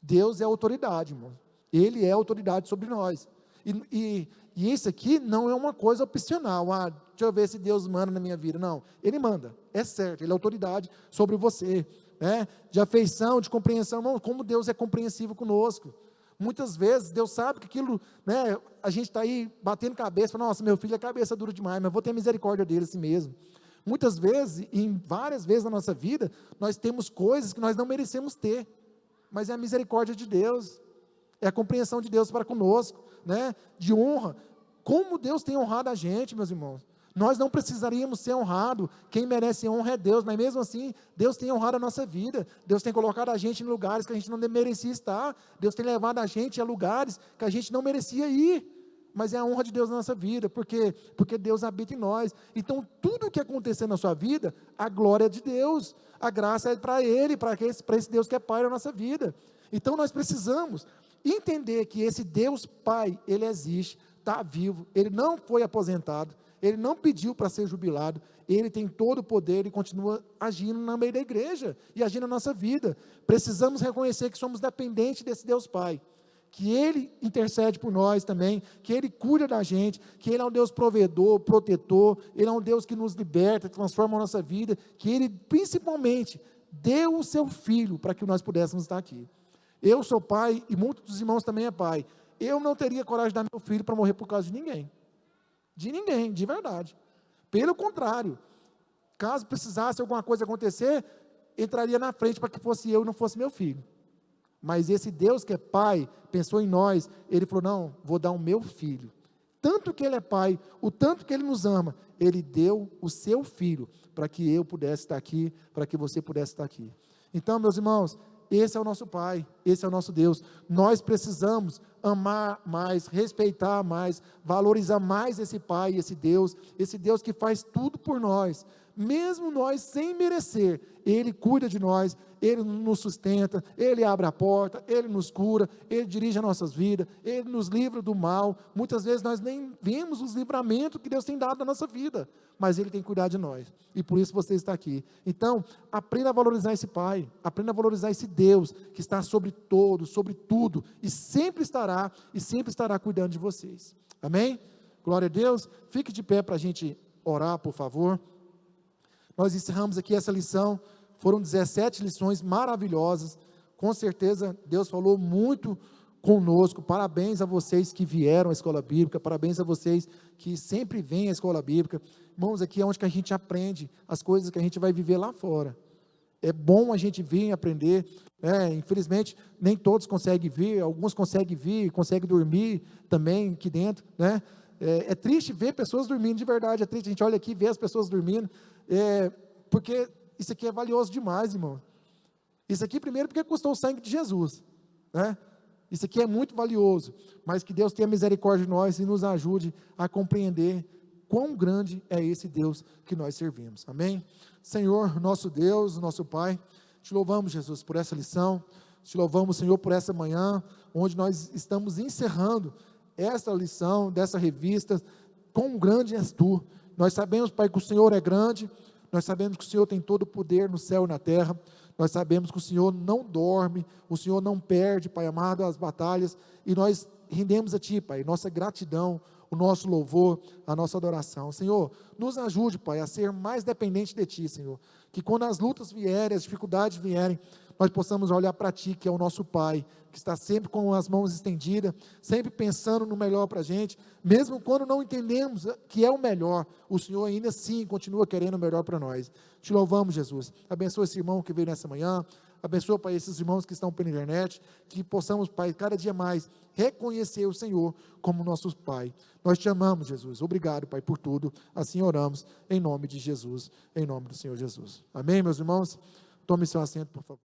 Deus é autoridade, irmão. Ele é autoridade sobre nós. E isso aqui não é uma coisa opcional. Deixa eu ver se Deus manda na minha vida. Não, Ele manda, é certo. Ele é autoridade sobre você, né? De afeição, de compreensão. Irmão, como Deus é compreensivo conosco. Muitas vezes Deus sabe que aquilo, né, a gente está aí batendo cabeça, nossa, meu filho é cabeça dura demais, mas vou ter misericórdia dele assim mesmo. Muitas vezes, e várias vezes na nossa vida, nós temos coisas que nós não merecemos ter, mas é a misericórdia de Deus, é a compreensão de Deus para conosco, né, de honra. Como Deus tem honrado a gente, meus irmãos. Nós não precisaríamos ser honrados, quem merece honra é Deus, mas mesmo assim, Deus tem honrado a nossa vida, Deus tem colocado a gente em lugares que a gente não merecia estar, Deus tem levado a gente a lugares que a gente não merecia ir, mas é a honra de Deus na nossa vida, porque Deus habita em nós. Então tudo o que acontecer na sua vida, a glória é de Deus, a graça é para Ele, para esse Deus que é Pai da nossa vida. Então nós precisamos entender que esse Deus Pai, Ele existe, está vivo, Ele não foi aposentado, Ele não pediu para ser jubilado, Ele tem todo o poder e continua agindo no meio da igreja e agindo na nossa vida. Precisamos reconhecer que somos dependentes desse Deus Pai, que Ele intercede por nós também, que Ele cuida da gente, que Ele é um Deus provedor, protetor, Ele é um Deus que nos liberta, transforma a nossa vida, que Ele principalmente deu o seu Filho para que nós pudéssemos estar aqui. Eu sou pai e muitos dos irmãos também é pai. Eu não teria coragem de dar meu filho para morrer por causa de ninguém, de verdade. Pelo contrário, caso precisasse alguma coisa acontecer, entraria na frente para que fosse eu e não fosse meu filho. Mas esse Deus que é pai, pensou em nós, ele falou, não, vou dar o meu filho. Tanto que ele é pai, o tanto que ele nos ama, ele deu o seu filho, para que eu pudesse estar aqui, para que você pudesse estar aqui. Então, meus irmãos, esse é o nosso pai, esse é o nosso Deus. Nós precisamos amar mais, respeitar mais, valorizar mais esse pai, esse Deus que faz tudo por nós. Mesmo nós sem merecer, Ele cuida de nós, Ele nos sustenta, Ele abre a porta, Ele nos cura, Ele dirige as nossas vidas, Ele nos livra do mal. Muitas vezes nós nem vemos os livramentos que Deus tem dado na nossa vida, mas Ele tem cuidado de nós, e por isso você está aqui. Então, aprenda a valorizar esse Pai, aprenda a valorizar esse Deus, que está sobre todo, sobre tudo, e sempre estará cuidando de vocês. Amém? Glória a Deus. Fique de pé para a gente orar, por favor. Nós encerramos aqui essa lição, foram 17 lições maravilhosas, com certeza Deus falou muito conosco. Parabéns a vocês que vieram à escola bíblica, parabéns a vocês que sempre vêm à escola bíblica. Irmãos, aqui é onde que a gente aprende as coisas que a gente vai viver lá fora. É bom a gente vir aprender, infelizmente nem todos conseguem vir, alguns conseguem vir, conseguem dormir também aqui dentro, né? É triste ver pessoas dormindo, de verdade, é triste, a gente olha aqui e vê as pessoas dormindo, porque isso aqui é valioso demais, irmão. Isso aqui, primeiro, porque custou o sangue de Jesus, né? Isso aqui é muito valioso, mas que Deus tenha misericórdia de nós e nos ajude a compreender quão grande é esse Deus que nós servimos, amém? Senhor, nosso Deus, nosso Pai, te louvamos, Jesus, por essa lição, te louvamos, Senhor, por essa manhã, onde nós estamos encerrando esta lição, dessa revista. Quão grande és tu. Nós sabemos, Pai, que o Senhor é grande, nós sabemos que o Senhor tem todo o poder no céu e na terra, nós sabemos que o Senhor não dorme, o Senhor não perde, Pai amado, as batalhas, e nós rendemos a Ti, Pai, nossa gratidão, o nosso louvor, a nossa adoração. Senhor, nos ajude, Pai, a ser mais dependente de Ti, Senhor, que quando as lutas vierem, as dificuldades vierem, nós possamos olhar para Ti, que é o nosso Pai, que está sempre com as mãos estendidas, sempre pensando no melhor para a gente, mesmo quando não entendemos que é o melhor, o Senhor ainda assim continua querendo o melhor para nós. Te louvamos, Jesus. Abençoa esse irmão que veio nessa manhã, abençoa, Pai, esses irmãos que estão pela internet, que possamos, Pai, cada dia mais reconhecer o Senhor como nosso Pai. Nós te amamos, Jesus. Obrigado, Pai, por tudo. Assim oramos, em nome de Jesus, em nome do Senhor Jesus. Amém, meus irmãos? Tome seu assento, por favor.